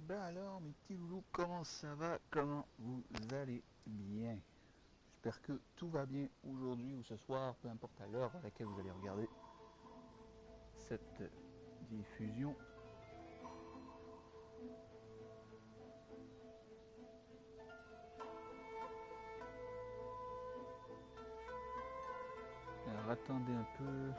Ben alors, mes petits loulous, comment ça va? Comment vous allez bien? J'espère que tout va bien aujourd'hui ou ce soir, peu importe à l'heure à laquelle vous allez regarder cette diffusion. Alors attendez un peu.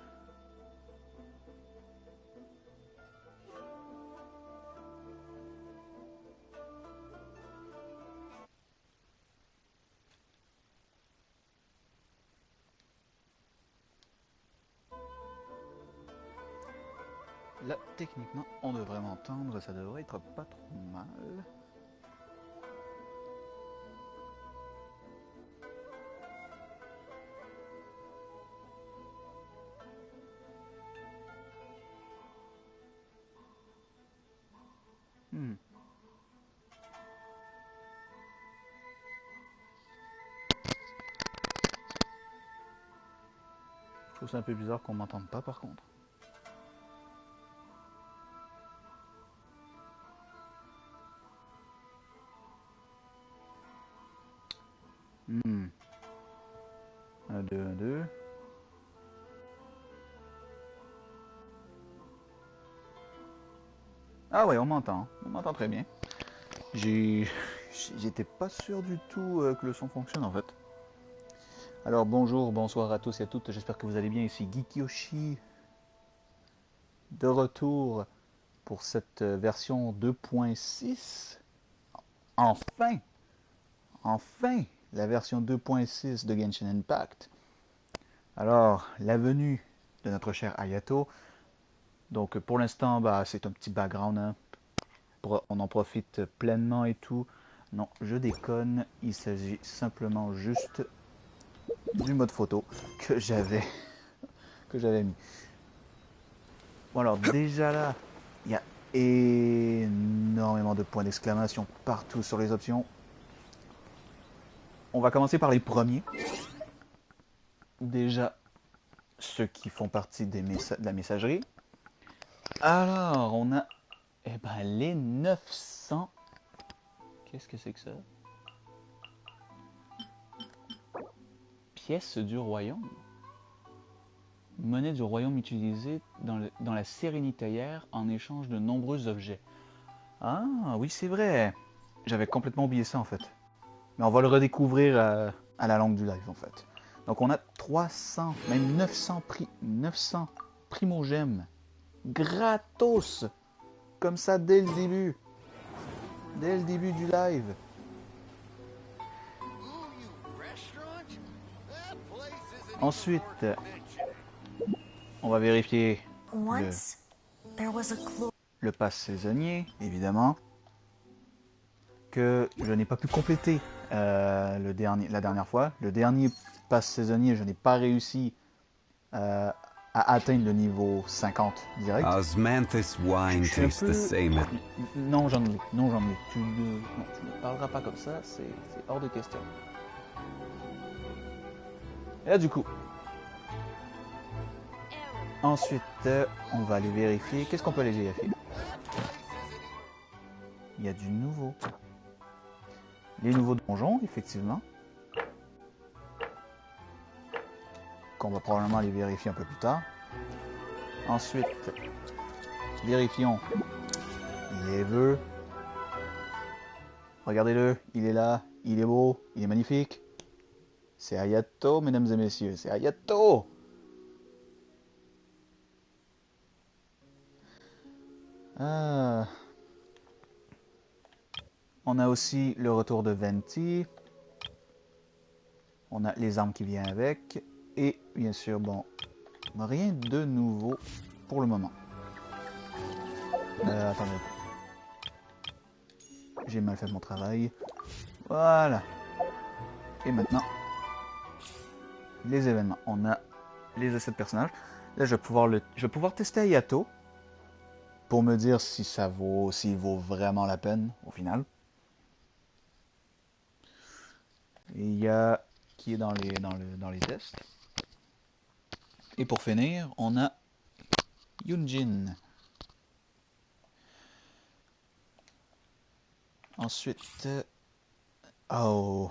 Là, techniquement, on devrait m'entendre, ça devrait être pas trop mal. Hmm. Je trouve ça un peu bizarre qu'on m'entende pas par contre. Hmm. 1, 2, 1, 2. Ah ouais, on m'entend très bien. J'étais pas sûr du tout que le son fonctionne en fait. Alors bonjour, bonsoir à tous et à toutes, j'espère que vous allez bien, ici GeekYoshii, de retour pour cette version 2.6. Enfin, enfin, la version 2.6 de Genshin Impact. Alors, la venue de notre cher AYATO. Donc pour l'instant, bah, c'est un petit background, hein. On en profite pleinement et tout. Non, je déconne, il s'agit simplement juste du mode photo que j'avais mis. Bon alors déjà là, il y a énormément de points d'exclamation partout sur les options. On va commencer par les premiers. Déjà, ceux qui font partie de la messagerie. Alors, on a les 900. Qu'est-ce que c'est que ça? Pièces du royaume. Monnaie du royaume utilisée dans la sérénitaire en échange de nombreux objets. Ah oui, c'est vrai. J'avais complètement oublié ça en fait. Mais on va le redécouvrir à la longue du live en fait. Donc on a 300, même 900 primogèmes gratos, comme ça dès le début du live. Ensuite, on va vérifier le pass saisonnier, évidemment, que je n'ai pas pu compléter la dernière fois. Le dernier pass saisonnier, je n'ai pas réussi à atteindre le niveau 50 direct. Osmanthus wine tastes the same. Non, j'en ai. Tu ne parleras pas comme ça, c'est hors de question. Et là, du coup, ensuite, on va aller vérifier. Qu'est-ce qu'on peut aller vérifier? Il y a du nouveau. Les nouveaux donjons, effectivement. Qu'on va probablement aller vérifier un peu plus tard. Ensuite, vérifions les vœux. Regardez-le, il est là, il est beau, il est magnifique. C'est AYATO, mesdames et messieurs, c'est AYATO! On a aussi le retour de Venti. On a les armes qui viennent avec. Et bien sûr, bon, rien de nouveau pour le moment. Attendez. J'ai mal fait mon travail. Voilà. Et maintenant, les événements. On a les assets de personnages. Là, je vais pouvoir tester AYATO pour me dire si s'il vaut vraiment la peine au final. Et il y a qui est dans les tests. Et pour finir, on a Yunjin. Ensuite, oh,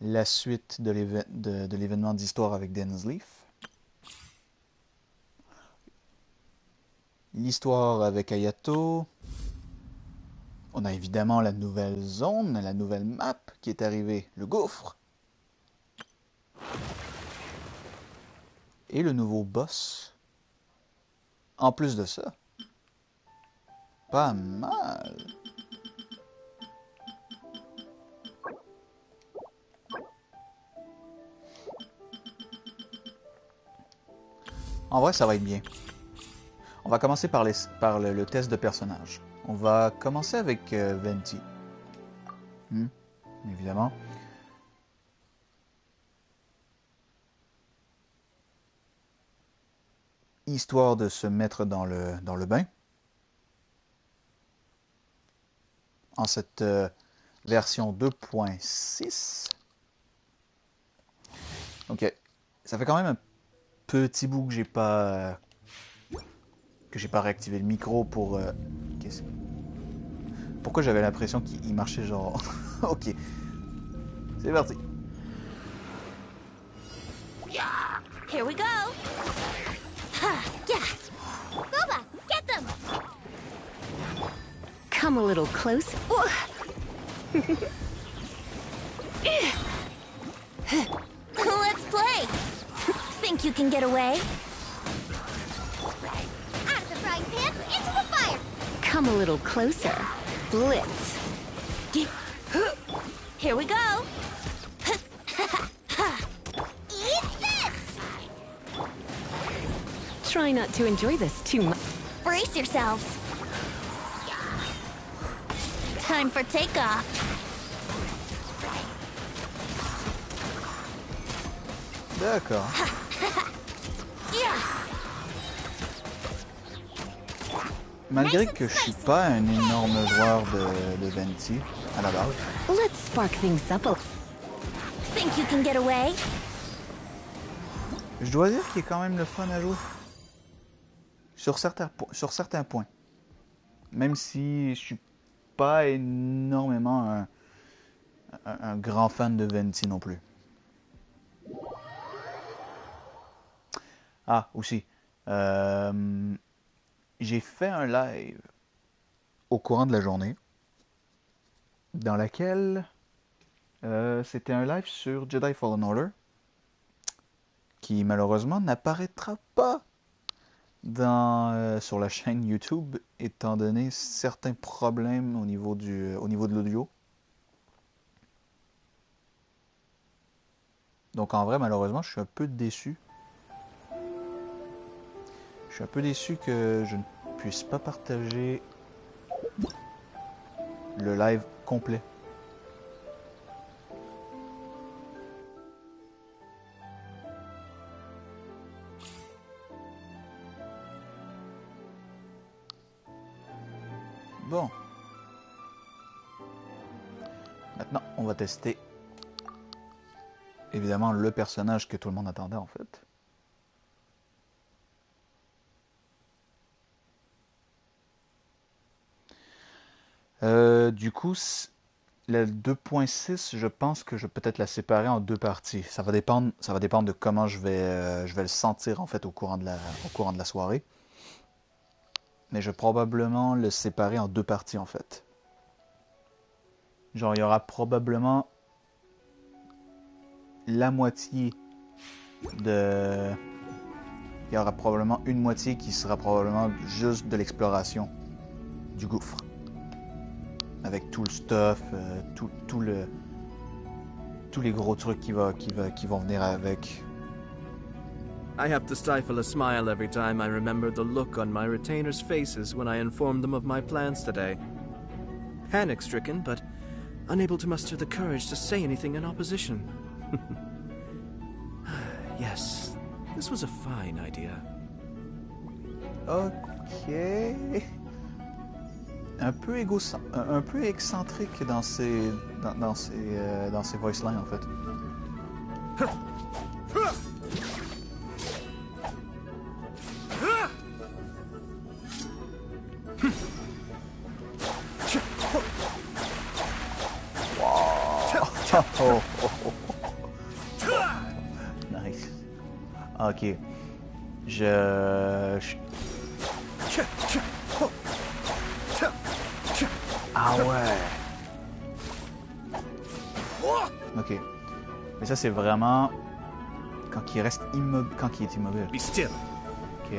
la suite de l'événement d'histoire avec Densleaf. L'histoire avec Ayato. On a évidemment la nouvelle zone, la nouvelle map qui est arrivée, le gouffre. Et le nouveau boss. En plus de ça. Pas mal. En vrai, ça va être bien. On va commencer par le test de personnage. On va commencer avec Venti. Évidemment. Histoire de se mettre dans le bain. En cette version 2.6. Ok. Ça fait quand même un petit bout que j'ai pas réactivé le micro pour... Pourquoi j'avais l'impression qu'il marchait genre... Ok. C'est parti. Here we go. Yeah. Boba, get them. Come a little close. Let's play. Think you can get away? Out of the frying pan, into the fire. Come a little closer. Blitz. Here we go. Eat this! Try not to enjoy this too much. Brace yourselves. Time for takeoff. D'accord. Malgré que je suis pas un énorme joueur de Venti à la base. Let's spark things up. Think you can get away? Je dois dire qu'il est quand même le fun à jouer. Sur certains points. Même si je suis pas énormément un grand fan de Venti non plus. Ah, aussi. J'ai fait un live au courant de la journée dans laquelle c'était un live sur Jedi Fallen Order qui malheureusement n'apparaîtra pas sur la chaîne YouTube étant donné certains problèmes au niveau de l'audio. Donc en vrai malheureusement je suis un peu déçu. Je suis un peu déçu que je ne puisse pas partager le live complet. Bon. Maintenant, on va tester évidemment le personnage que tout le monde attendait en fait. Du coup, la 2.6, je pense que je vais peut-être la séparer en deux parties. Ça va dépendre de comment je vais le sentir en fait au courant de la soirée. Mais je vais probablement le séparer en deux parties en fait. Genre, il y aura probablement la moitié de... Il y aura probablement une moitié qui sera probablement juste de l'exploration du gouffre. Avec tout le stuff, tous les gros trucs qui vont venir avec. I have to stifle a smile every time I remember the look on my retainers' faces when I informed them of my plans today. Panic-stricken, but unable to muster the courage to say anything in opposition. Yes, this was a fine idea. Ok. Un peu excentrique dans ses voice lines en fait. Oh, oh, oh. Nice. Ok. Ah ouais. Ok. Mais ça c'est vraiment quand il reste immobile, quand il est immobile. Be still. Ok.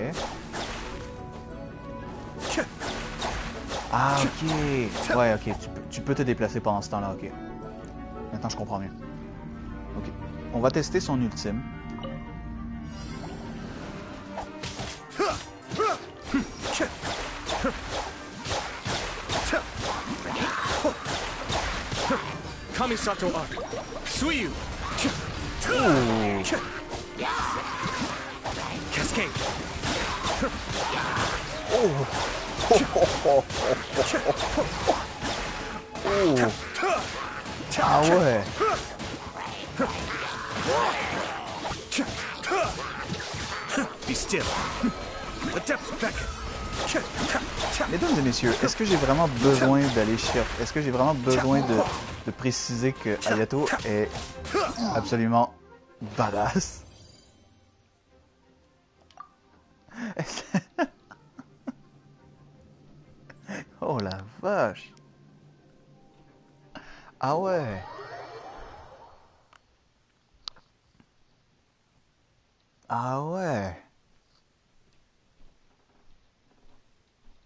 Ah ok. Ouais ok. Tu peux te déplacer pendant ce temps-là. Ok. Maintenant je comprends mieux. Ok. On va tester son ultime. Kamisato up. Suiyu. Oh. Cascade. Oh. Oh. Ah ouais. Be still. The depths beckon. Mesdames et messieurs, est-ce que j'ai vraiment besoin d'aller chercher... Est-ce que j'ai vraiment besoin de préciser que Ayato est absolument badass? Oh la vache! Ah ouais! Ah ouais!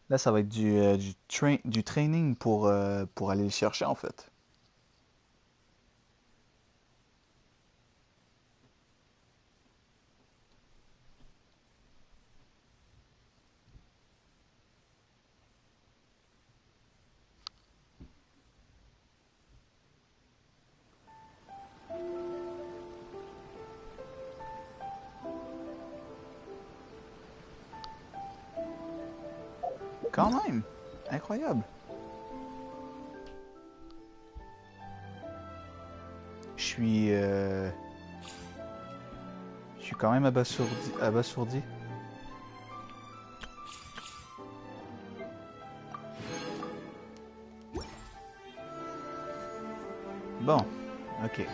Là, ça va être du training pour aller le chercher, en fait. Quand même! Incroyable! Je suis quand même abasourdi. Bon, ok.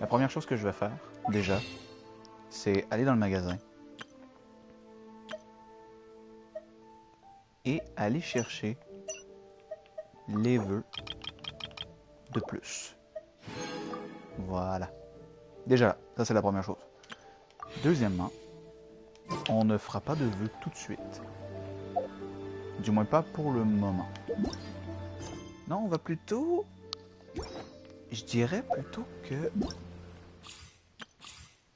La première chose que je vais faire, déjà, c'est aller dans le magasin et aller chercher les vœux de plus. Voilà. Déjà, ça c'est la première chose. Deuxièmement, on ne fera pas de vœux tout de suite. Du moins pas pour le moment. Non, on va plutôt... Je dirais plutôt que...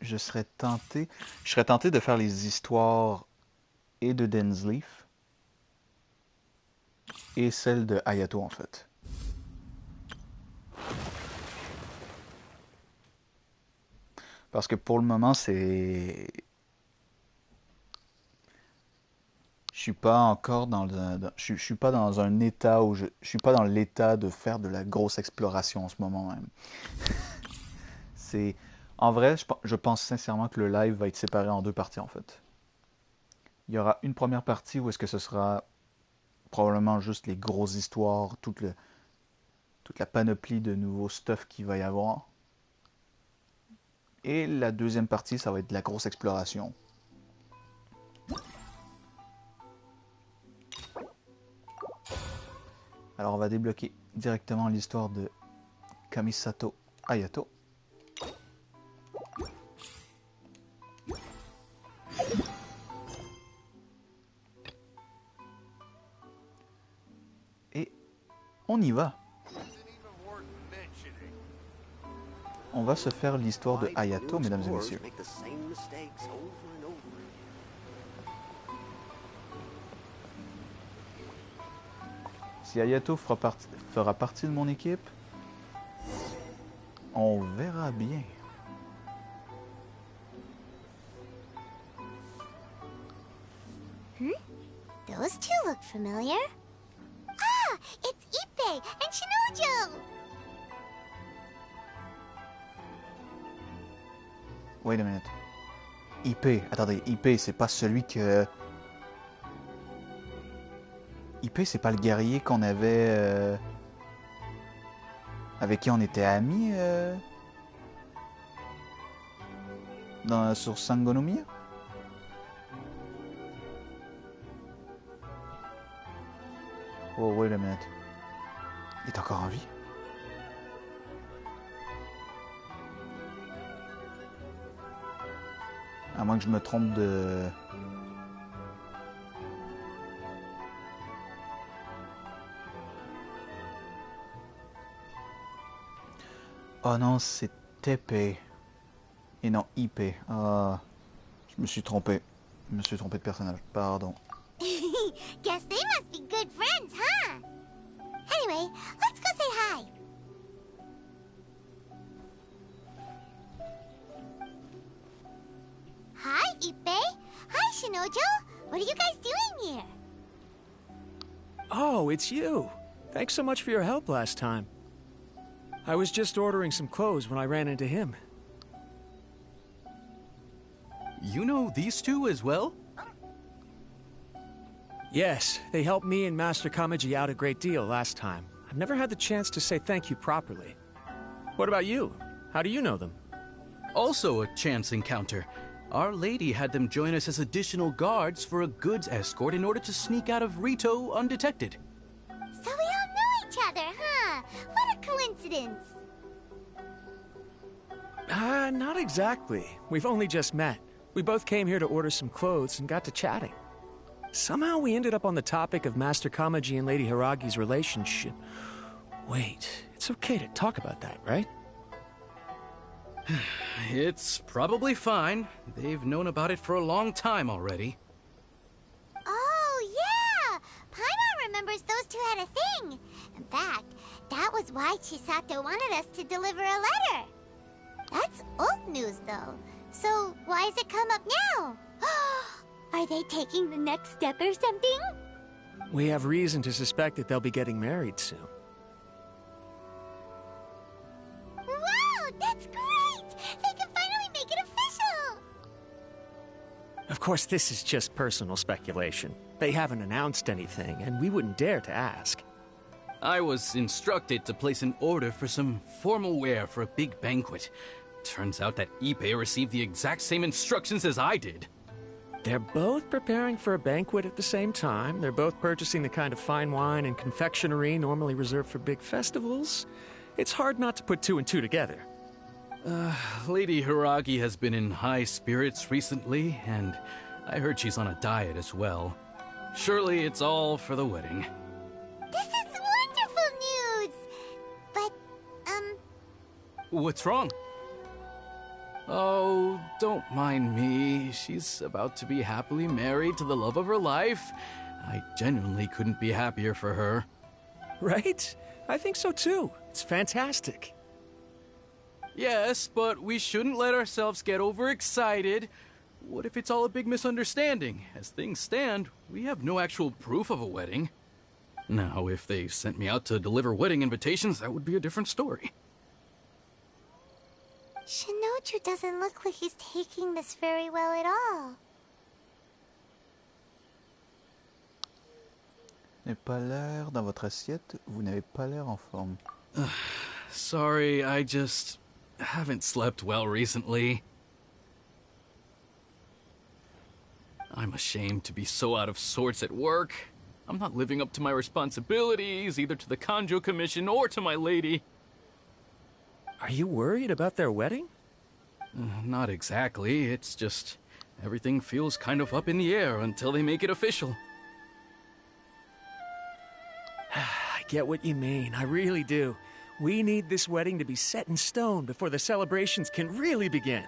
Je serais tenté de faire les histoires et de Densleaf et celle de Ayato en fait. Parce que pour le moment, c'est... Je suis pas encore je suis pas dans un état où je suis pas dans l'état de faire de la grosse exploration en ce moment même. C'est... En vrai, je pense sincèrement que le live va être séparé en deux parties en fait. Il y aura une première partie où est-ce que ce sera probablement juste les grosses histoires, toute la panoplie de nouveaux stuff qu'il va y avoir. Et la deuxième partie, ça va être de la grosse exploration. Alors on va débloquer directement l'histoire de Kamisato Ayato. Et on y va. On va se faire l'histoire de Ayato, mesdames et messieurs. Si Ayato fera partie de mon équipe, on verra bien. Those two look familiar. Ah, it's Ippei and Shinojo! Wait a minute. Ippei, attendez, Ippei, c'est pas celui que... Ippei, c'est pas le guerrier qu'on avait... Avec qui on était amis sur Sangonomiya? Oh, wait a minute. Il est encore en vie? À moins que je me trompe de... Oh non, c'est TP. Et non, IP. Ah, je me suis trompé. Je me suis trompé de personnage. Pardon. Guess they must be good friends, huh? Anyway, let's go say hi. Hi, Ippe. Hi, Shinojo. What are you guys doing here? Oh, it's you. Thanks so much for your help last time. I was just ordering some clothes when I ran into him. You know these two as well? Yes, they helped me and Master Kamaji out a great deal last time. I've never had the chance to say thank you properly. What about you? How do you know them? Also a chance encounter. Our lady had them join us as additional guards for a goods escort in order to sneak out of Rito undetected. So we all know each other, huh? What a coincidence. Not exactly. We've only just met. We both came here to order some clothes and got to chatting. Somehow we ended up on the topic of Master Kamaji and Lady Hiragi's relationship. Wait, it's okay to talk about that, right? It's probably fine. They've known about it for a long time already. Oh, yeah! Paimon remembers those two had a thing. In fact, that was why Chisato wanted us to deliver a letter. That's old news, though. So why has it come up now? Are they taking the next step or something? We have reason to suspect that they'll be getting married soon. Wow, that's great! They can finally make it official! Of course, this is just personal speculation. They haven't announced anything, and we wouldn't dare to ask. I was instructed to place an order for some formal wear for a big banquet. Turns out that Ippe received the exact same instructions as I did. They're both preparing for a banquet at the same time. They're both purchasing the kind of fine wine and confectionery normally reserved for big festivals. It's hard not to put two and two together. Lady Hiragi has been in high spirits recently, and I heard she's on a diet as well. Surely it's all for the wedding. This is wonderful news! But, What's wrong? Oh, don't mind me. She's about to be happily married to the love of her life. I genuinely couldn't be happier for her. Right? I think so too. It's fantastic. Yes, but we shouldn't let ourselves get overexcited. What if it's all a big misunderstanding? As things stand, we have no actual proof of a wedding. Now, if they sent me out to deliver wedding invitations, that would be a different story. Shinoju doesn't look like he's taking this very well at all. Vous n'avez pas l'air dans votre assiette, vous n'avez pas l'air en forme. Sorry, I just haven't slept well recently. I'm ashamed to be so out of sorts at work. I'm not living up to my responsibilities, either to the Kanjo Commission or to my lady. Are you worried about their wedding? Not exactly. It's just everything feels kind of up in the air until they make it official. I get what you mean. I really do. We need this wedding to be set in stone before the celebrations can really begin.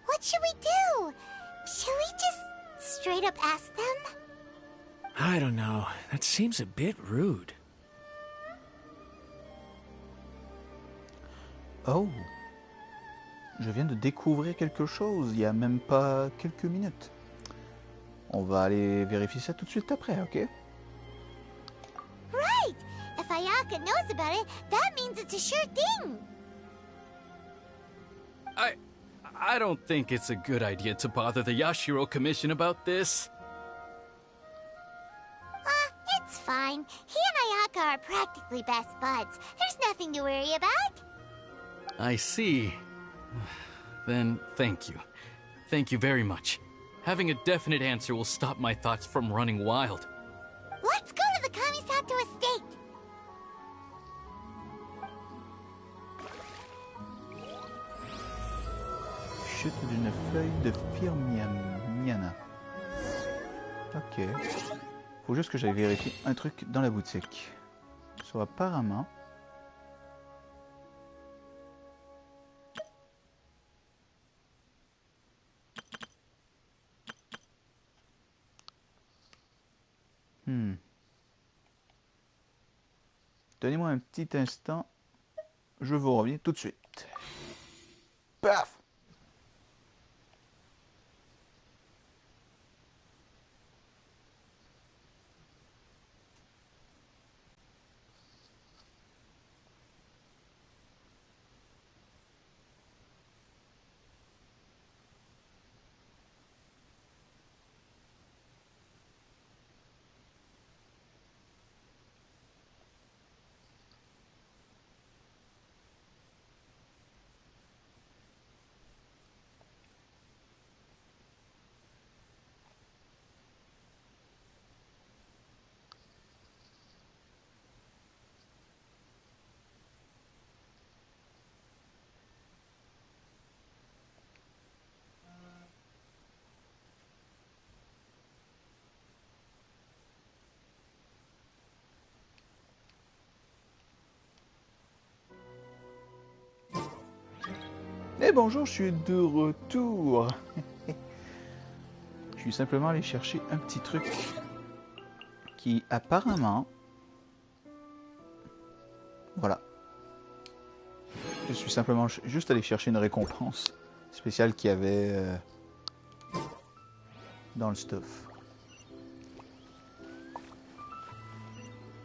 What should we do? Should we just straight up ask them? I don't know. That seems a bit rude. Oh, je viens de découvrir quelque chose il y a même pas quelques minutes. On va aller vérifier ça tout de suite après, ok? Right! If Ayaka knows about it, that means it's a sure thing! I don't think it's a good idea to bother the Yashiro Commission about this. It's fine. He and Ayaka are practically best buds. There's nothing to worry about. I see. Then thank you. Thank you very much. Having a definite answer will stop my thoughts from running wild. Let's go to the Kamisato estate. Chute d'une feuille de Firmiana. Ok. Faut juste que j'aille vérifier un truc dans la boutique. So, apparemment... Donnez-moi un petit instant. Je vous reviens tout de suite. Paf! Et bonjour, je suis de retour. Je suis simplement allé chercher un petit truc qui apparemment... Voilà. Je suis simplement juste allé chercher une récompense spéciale qu'il y avait dans le stuff.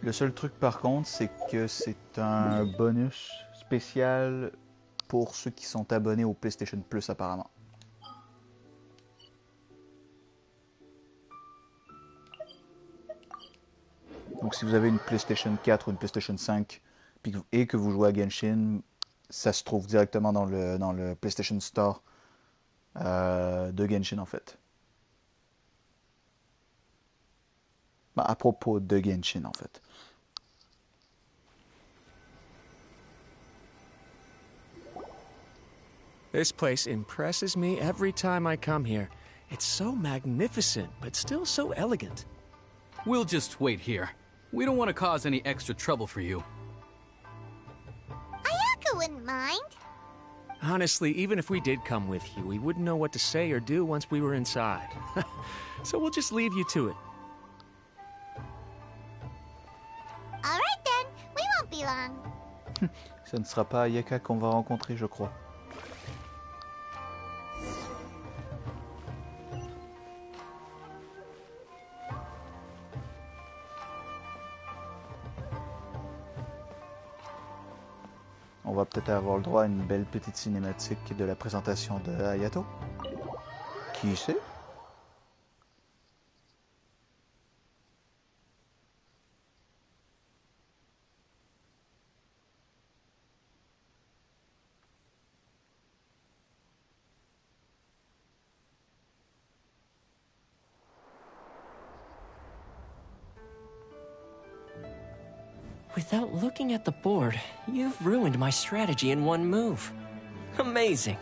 Le seul truc par contre, c'est que c'est un bonus spécial pour ceux qui sont abonnés au PlayStation Plus apparemment. Donc si vous avez une PlayStation 4 ou une PlayStation 5 et que vous jouez à Genshin, ça se trouve directement dans le PlayStation Store de Genshin en fait. Bah, à propos de Genshin en fait. This place impresses me every time I come here. It's so magnificent, but still so elegant. We'll just wait here. We don't want to cause any extra trouble for you. Ayaka wouldn't mind. Honestly, even if we did come with you, we wouldn't know what to say or do once we were inside. So we'll just leave you to it. All right then, we won't be long. Ce ne sera pas Ayaka qu'on va rencontrer, je crois. On va peut-être avoir le droit à une belle petite cinématique de la présentation de AYATO. Qui sait? Without looking at the board, you've ruined my strategy in one move. Amazing.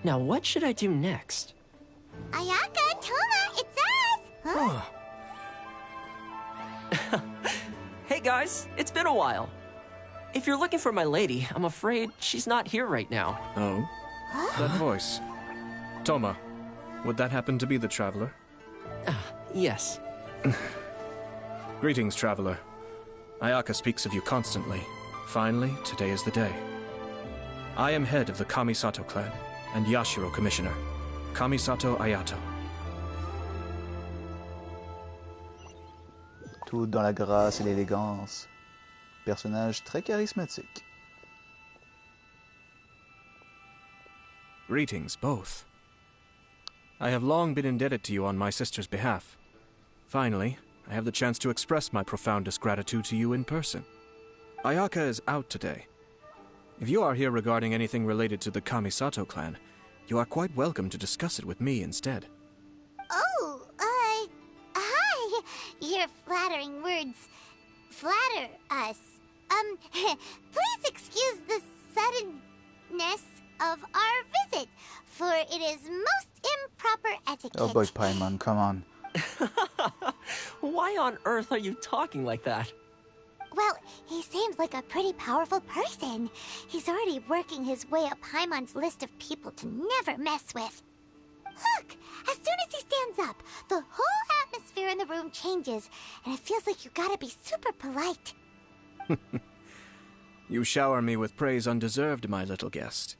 Now what should I do next? Ayaka, Toma, it's us! Huh? Hey guys, it's been a while. If you're looking for my lady, I'm afraid she's not here right now. Oh? That voice. Toma, would that happen to be the traveler? Yes. Greetings, traveler. Ayaka speaks of you constantly. Finally, today is the day. I am head of the Kamisato clan and Yashiro commissioner, Kamisato Ayato. Tout dans la grâce et l'élégance. Personnage très charismatique. Greetings, both. I have long been indebted to you on my sister's behalf. Finally, I have the chance to express my profoundest gratitude to you in person. Ayaka is out today. If you are here regarding anything related to the Kamisato clan, you are quite welcome to discuss it with me instead. Oh, hi. Your flattering words flatter us. Please excuse the suddenness of our visit, for it is most improper etiquette. Oh boy, Paimon, come on. Why on earth are you talking like that? Well, he seems like a pretty powerful person. He's already working his way up Paimon's list of people to never mess with. Look, as soon as he stands up, the whole atmosphere in the room changes, and it feels like you gotta be super polite. You shower me with praise undeserved, my little guest.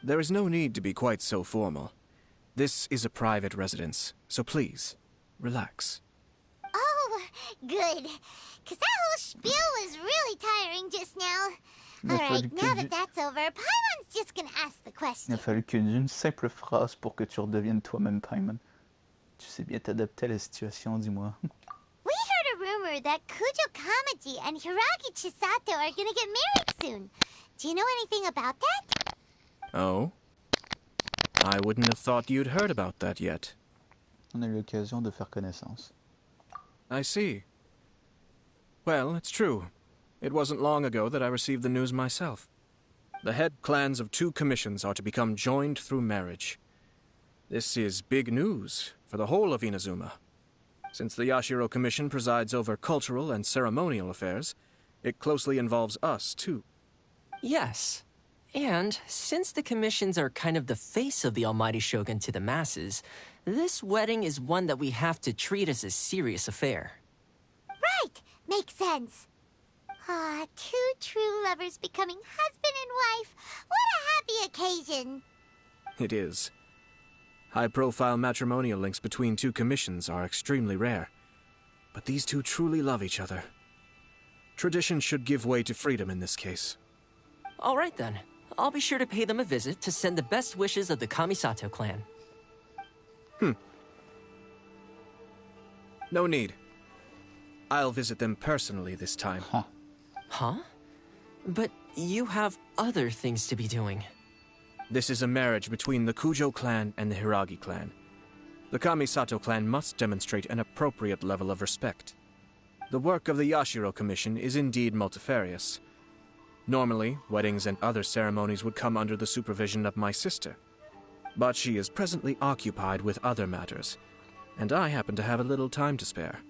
There is no need to be quite so formal. This is a private residence, so please, relax. Oh, good. Because that whole spiel was really tiring just now. Alright, now that that's over, Paimon's just gonna ask the Il question. a fallu qu'une simple phrase pour que tu redeviennes toi-même Paimon. Tu sais bien t'adapter à la situation, dis-moi. We heard a rumor that Kujo Kamaji and Hiragi Chisato are gonna get married soon. Do you know anything about that? Oh? I wouldn't have thought you'd heard about that yet. On a eu l'occasion de faire connaissance. I see. Well, it's true. It wasn't long ago that I received the news myself. The head clans of 2 commissions are to become joined through marriage. This is big news for the whole of Inazuma. Since the Yashiro Commission presides over cultural and ceremonial affairs, it closely involves us, too. Yes. And since the commissions are kind of the face of the Almighty Shogun to the masses, this wedding is one that we have to treat as a serious affair. Right, makes sense. Ah, 2 true lovers becoming husband and wife. What a happy occasion. It is. High-profile matrimonial links between 2 commissions are extremely rare. But these 2 truly love each other. Tradition should give way to freedom in this case. All right then. I'll be sure to pay them a visit to send the best wishes of the Kamisato clan. No need. I'll visit them personally this time. Huh? But you have other things to be doing. This is a marriage between the Kujo clan and the Hiragi clan. The Kamisato clan must demonstrate an appropriate level of respect. The work of the Yashiro Commission is indeed multifarious. Normally, weddings and other ceremonies would come under the supervision of my sister. But she is presently occupied with other matters, and I happen to have a little time to spare.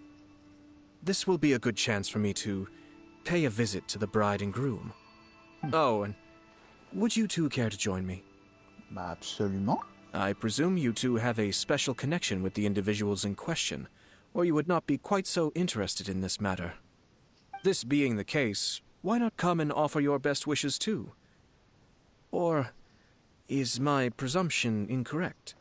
This will be a good chance for me to pay a visit to the bride and groom. Oh, and would you 2 care to join me? Bah, absolument. I presume you 2 have a special connection with the individuals in question, or you would not be quite so interested in this matter. This being the case, why not come and offer your best wishes too? Or is my presumption incorrect?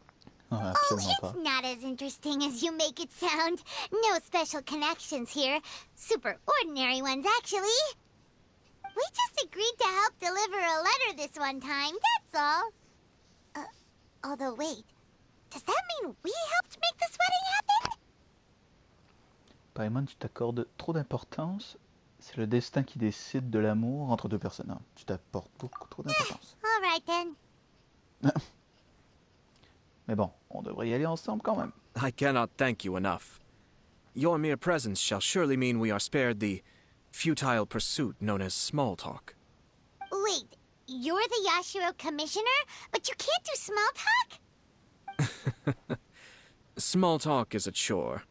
Oh, Oh, absolument it's pas. not as interesting as you make it sound. No special connections here. Super ordinary ones, actually. We just agreed to help deliver a letter this one time, that's all. Although, wait. Does that mean we helped make this wedding happen? Paimon, tu t'accordes trop d'importance. C'est le destin qui décide de l'amour entre 2 personnes. Non, tu t'apportes beaucoup trop d'importance. All right, then. Mais bon, on devrait y aller ensemble quand même. I cannot thank you enough. Your mere presence shall surely mean we are spared the futile pursuit known as small talk. Wait, you're the Yashiro Commissioner, but you can't do small talk? Small talk is a chore.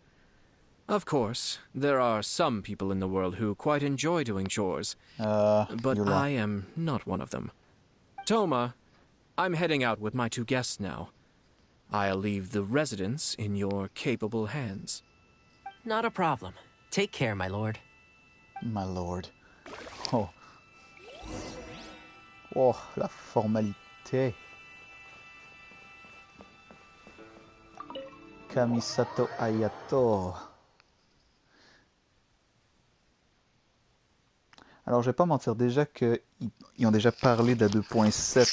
Of course, there are some people in the world who quite enjoy doing chores, but Yola. I am not one of them. Toma, I'm heading out with my 2 guests now. I'll leave the residence in your capable hands. Not a problem. Take care, my lord. My lord. Oh. Oh, la formalité. Kamisato Ayato. Alors, je vais pas mentir, déjà qu'ils ont déjà parlé de 2.7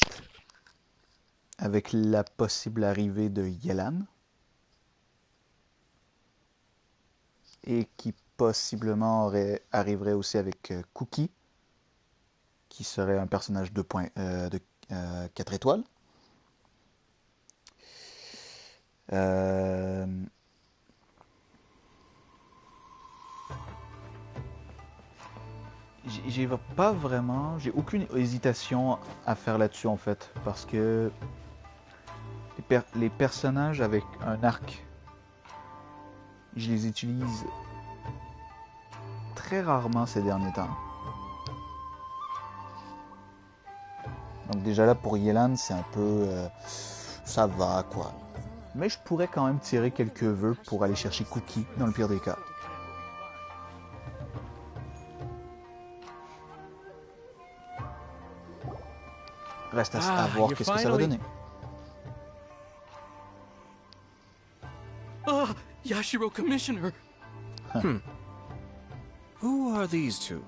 avec la possible arrivée de Yelan. et qui possiblement arriverait aussi avec Cookie, qui serait un personnage de 4 étoiles. J'ai pas vraiment, j'ai aucune hésitation à faire là-dessus en fait, parce que les personnages avec un arc, je les utilise très rarement ces derniers temps. Donc déjà là pour Yelan c'est un peu, ça va quoi. Mais je pourrais quand même tirer quelques vœux pour aller chercher Cookie dans le pire des cas. Reste à voir qu'est-ce que ça va donner. Ah, Yashiro Commissioner! Who are these two?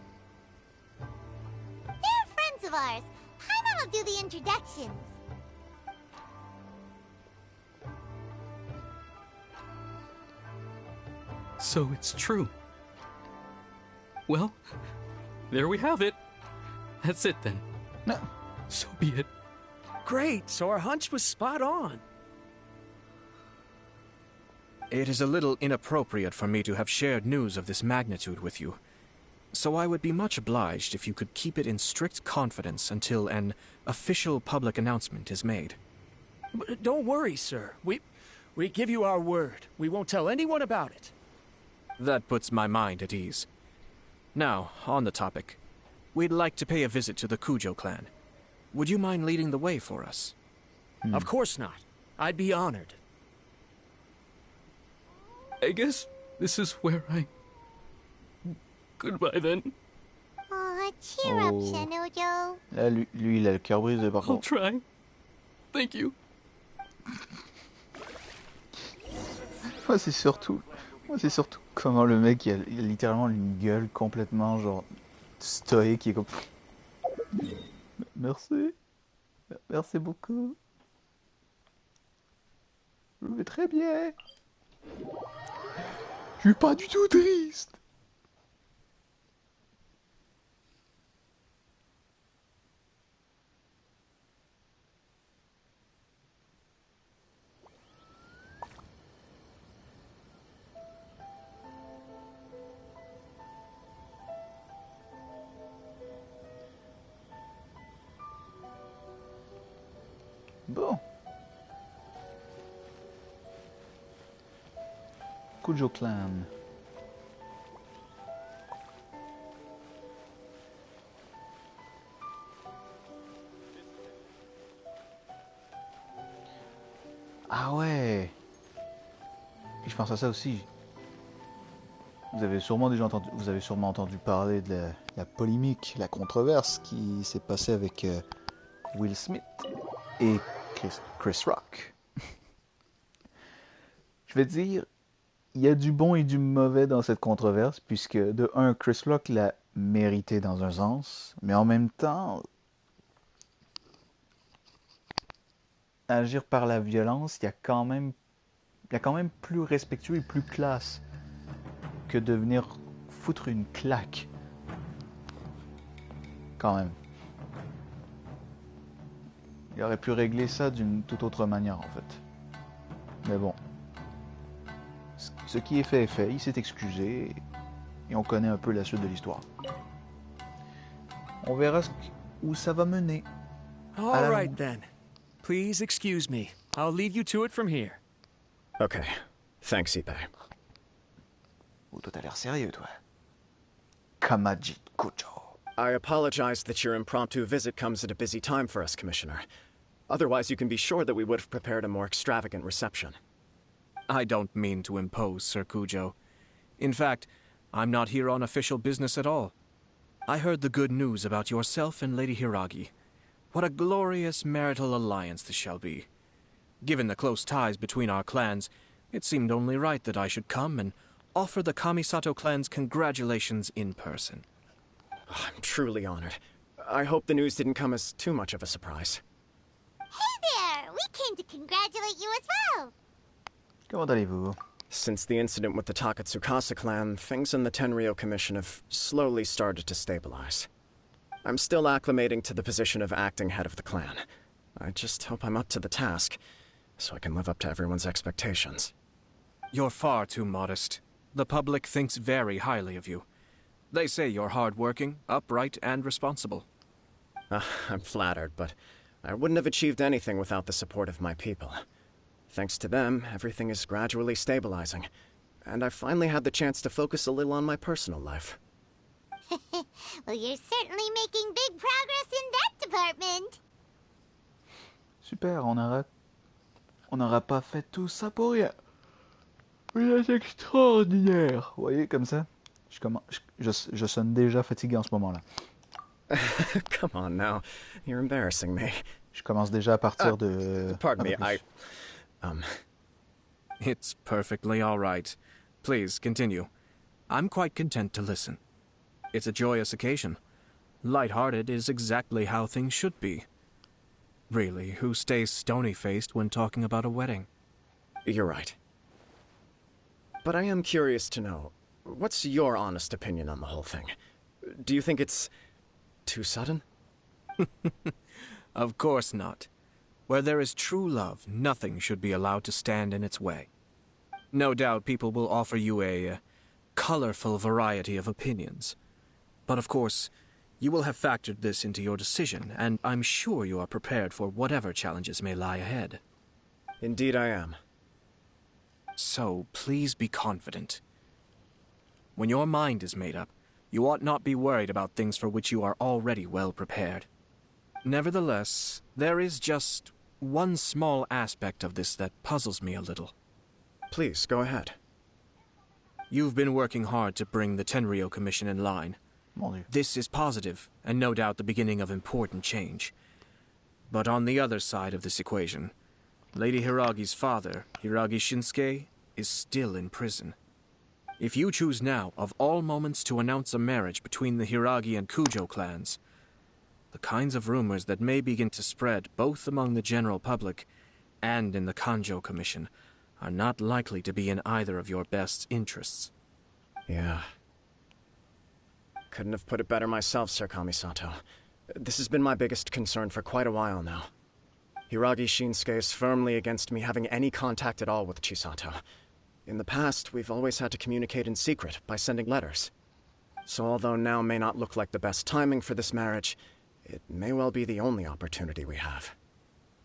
They're friends of ours. Paimon will do the introductions. So it's true. Well, there we have it. That's it then. No. So be it. Great, so our hunch was spot on. It is a little inappropriate for me to have shared news of this magnitude with you. So I would be much obliged if you could keep it in strict confidence until an official public announcement is made. But don't worry, sir. We give you our word. We won't tell anyone about it. That puts my mind at ease. Now, on the topic. We'd like to pay a visit to the Kujo clan. Would you mind leading the way for us? Of course not. I'd be honored. I guess this is where I... Goodbye then. Aw, cheer up, Shanujo. Là, lui, il a le cœur brisé par I'll contre. try. Thank you. Moi, c'est surtout comment le mec, il a littéralement une gueule complètement genre stoïque, qui est comme... Merci. Merci beaucoup. Je vais très bien. Je suis pas du tout triste. Bon. Kujo Clan. Ah ouais. Et je pense à ça aussi. Vous avez sûrement entendu parler de la polémique, la controverse qui s'est passée avec Will Smith et Chris Rock. Je vais dire, il y a du bon et du mauvais dans cette controverse, puisque de un, Chris Rock l'a mérité dans un sens, mais en même temps, agir par la violence, il y a quand même plus respectueux et plus classe que de venir foutre une claque. Quand même. Il aurait pu régler ça d'une toute autre manière, en fait. Mais bon. Ce qui est fait est fait. Il s'est excusé. Et on connaît un peu la suite de l'histoire. On verra où ça va mener. All right, then. Please excuse me. I'll leave you to it from here. Okay. Thanks, Ippei. Oh, toi, t'as l'air sérieux, toi. Kamaji Kujo. I apologize that your impromptu visit comes at a busy time for us, Commissioner. Otherwise, you can be sure that we would have prepared a more extravagant reception. I don't mean to impose, Sir Kujo. In fact, I'm not here on official business at all. I heard the good news about yourself and Lady Hiragi. What a glorious marital alliance this shall be. Given the close ties between our clans, it seemed only right that I should come and offer the Kamisato clan's congratulations in person. I'm truly honored. I hope the news didn't come as too much of a surprise. Hey there! We came to congratulate you as well! Comment allez-vous? Since the incident with the Takatsukasa clan, things in the Tenryou Commission have slowly started to stabilize. I'm still acclimating to the position of acting head of the clan. I just hope I'm up to the task, so I can live up to everyone's expectations. You're far too modest. The public thinks very highly of you. They say you're hardworking, upright, and responsible. I'm flattered, but I wouldn't have achieved anything without the support of my people. Thanks to them, everything is gradually stabilizing, and I finally had the chance to focus a little on my personal life. Well, you're certainly making big progress in that department. Super, on n'aura pas fait tout ça pour rien. Vous êtes extraordinaire. Vous voyez, comme ça, je sonne déjà fatigué en ce moment-là. Come on now, you're embarrassing me. Je commence déjà à partir de... Pardon me, It's perfectly all right. Please, continue. I'm quite content to listen. It's a joyous occasion. Light-hearted is exactly how things should be. Really, who stays stony-faced when talking about a wedding? You're right. But I am curious to know, what's your honest opinion on the whole thing? Do you think it's too sudden? Of course not. Where there is true love, nothing should be allowed to stand in its way. No doubt people will offer you a colorful variety of opinions. But of course, you will have factored this into your decision, and I'm sure you are prepared for whatever challenges may lie ahead. Indeed I am. So, please be confident. When your mind is made up, you ought not be worried about things for which you are already well prepared. Nevertheless, there is just one small aspect of this that puzzles me a little. Please, go ahead. You've been working hard to bring the Tenryou Commission in line. This is positive, and no doubt the beginning of important change. But on the other side of this equation, Lady Hiragi's father, Hiragi Shinsuke, is still in prison. If you choose now, of all moments, to announce a marriage between the Hiragi and Kujo clans, the kinds of rumors that may begin to spread both among the general public and in the Kanjo Commission are not likely to be in either of your best interests. Yeah. Couldn't have put it better myself, Sir Kamisato. This has been my biggest concern for quite a while now. Hiragi Shinsuke is firmly against me having any contact at all with Chisato. In the past, we've always had to communicate in secret by sending letters. So although now may not look like the best timing for this marriage, it may well be the only opportunity we have.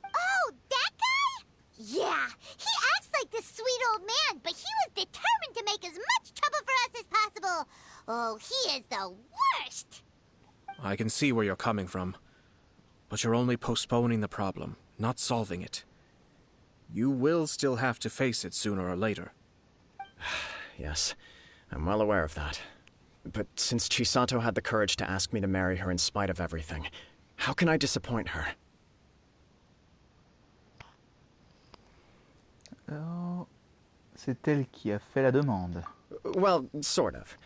Oh, that guy? Yeah, he acts like this sweet old man, but he was determined to make as much trouble for us as possible. Oh, he is the worst! I can see where you're coming from, but you're only postponing the problem, not solving it. You will still have to face it sooner or later. Yes, I'm well aware of that. But since Chisato had the courage to ask me to marry her in spite of everything, how can I disappoint her? Alors, c'est elle qui a fait la demande. Well, sort of.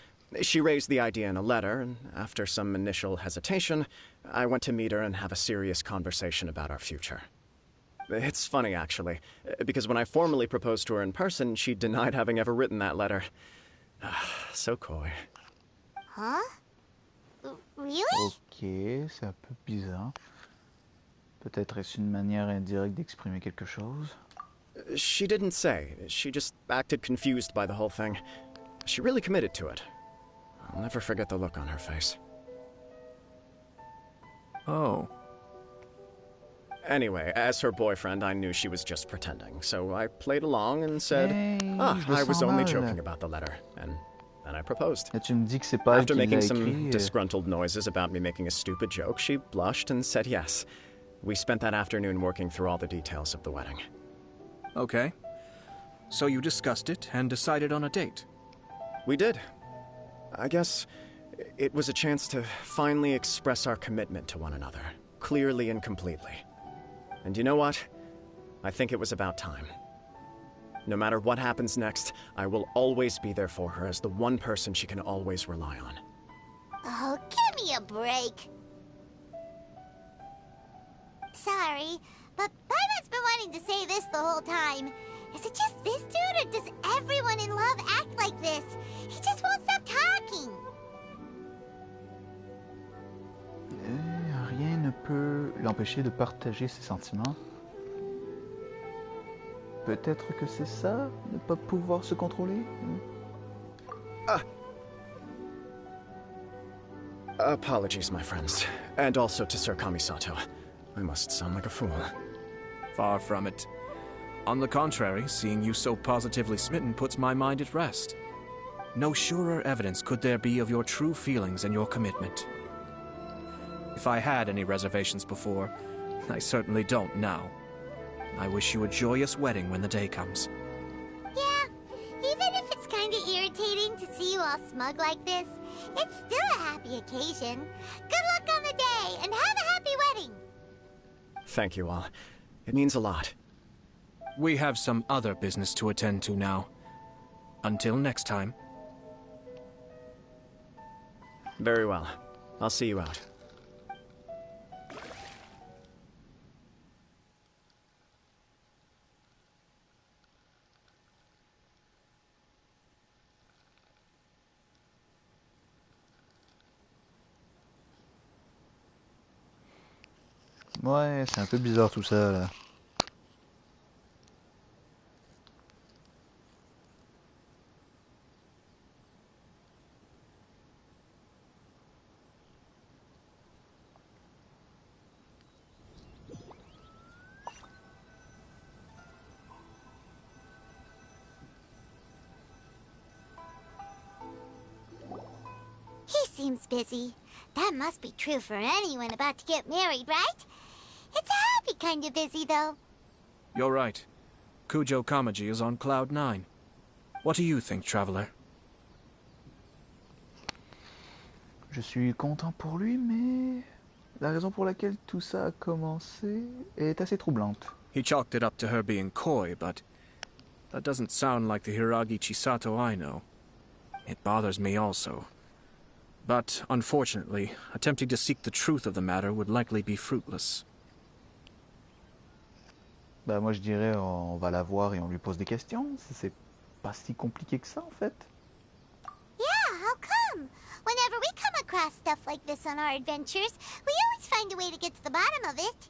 She raised the idea in a letter, and after some initial hesitation, I went to meet her and have a serious conversation about our future. It's funny, actually, because when I formally proposed to her in person, she denied having ever written that letter. So coy. Huh? Really? Ok, c'est un peu bizarre. Peut-être est-ce une manière indirecte d'exprimer quelque chose? She didn't say. She just acted confused by the whole thing. She really committed to it. I'll never forget the look on her face. Oh. Anyway, as her boyfriend, I knew she was just pretending, so I played along and said, Hey, I was only joking about the letter, and then I proposed. Et tu me dis que c'est pas elle After qui l'a making some écrit, disgruntled noises about me making a stupid joke, she blushed and said yes. We spent that afternoon working through all the details of the wedding. Okay. So you discussed it and decided on a date? We did. I guess it was a chance to finally express our commitment to one another, clearly and completely. And you know what? I think it was about time. No matter what happens next, I will always be there for her as the one person she can always rely on. Oh, give me a break. Sorry, but Paimon's been wanting to say this the whole time. Is it just this dude, or does everyone l'empêcher de partager ses sentiments. Peut-être que c'est ça, ne pas pouvoir se contrôler. Apologies, my friends. And also to Sir Kamisato. I must sound like a fool. Far from it. On the contrary, seeing you so positively smitten puts my mind at rest. No surer evidence could there be of your true feelings and your commitment. If I had any reservations before, I certainly don't now. I wish you a joyous wedding when the day comes. Yeah, even if it's kinda irritating to see you all smug like this, it's still a happy occasion. Good luck on the day, and have a happy wedding! Thank you all. It means a lot. We have some other business to attend to now. Until next time. Very well. I'll see you out. Ouais, c'est un peu bizarre tout ça là. He seems busy. That must be true for anyone about to get married, right? It's a happy kind of busy, though. You're right. Kujo Kamaji is on Cloud 9. What do you think, Traveler? Je suis content pour lui, mais la raison pour laquelle tout ça a commencé est assez troublante. He chalked it up to her being coy, but that doesn't sound like the Hiragi Chisato I know. It bothers me also. But, unfortunately, attempting to seek the truth of the matter would likely be fruitless. Bah moi je dirais on va la voir et on lui pose des questions. C'est pas si compliqué que ça en fait. Yeah, how come? Whenever we come across stuff like this on our adventures, we always find a way to get to the bottom of it.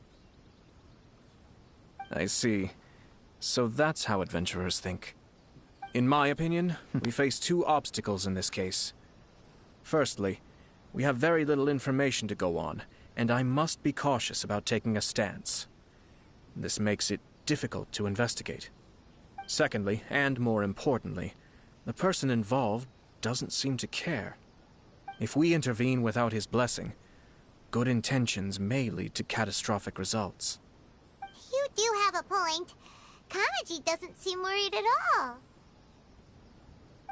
I see. So that's how adventurers think. In my opinion, we face two obstacles in this case. Firstly, we have very little information to go on, and I must be cautious about taking a stance. This makes it difficult to investigate. Secondly, and more importantly, the person involved doesn't seem to care. If we intervene without his blessing, good intentions may lead to catastrophic results. You do have a point. Kamaji doesn't seem worried at all.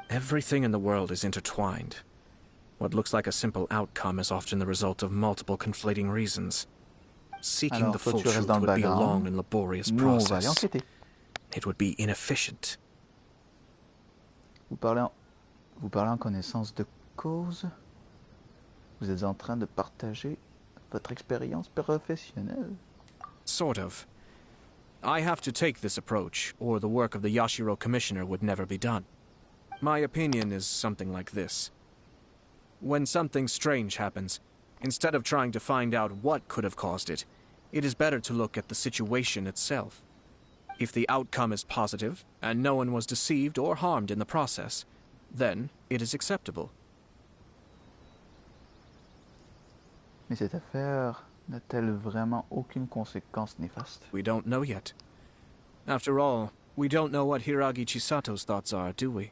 Everything in the world is intertwined. What looks like a simple outcome is often the result of multiple conflating reasons. Seeking Alors, the toi, full tu restes truth dans le would be a background. long and laborious Nous on va aller process. enquêter. It would be inefficient. Vous parlez en connaissance de cause. Vous êtes en train de partager votre expérience professionnelle. Sort of. I have to take this approach, or the work of the Yashiro Commissioner would never be done. My opinion is something like this. When something strange happens, instead of trying to find out what could have caused it, it is better to look at the situation itself. If the outcome is positive, and no one was deceived or harmed in the process, then it is acceptable. Mais cette affaire n'a-t-elle vraiment aucune conséquence néfaste? We don't know yet. After all, we don't know what Hiragi Chisato's thoughts are, do we?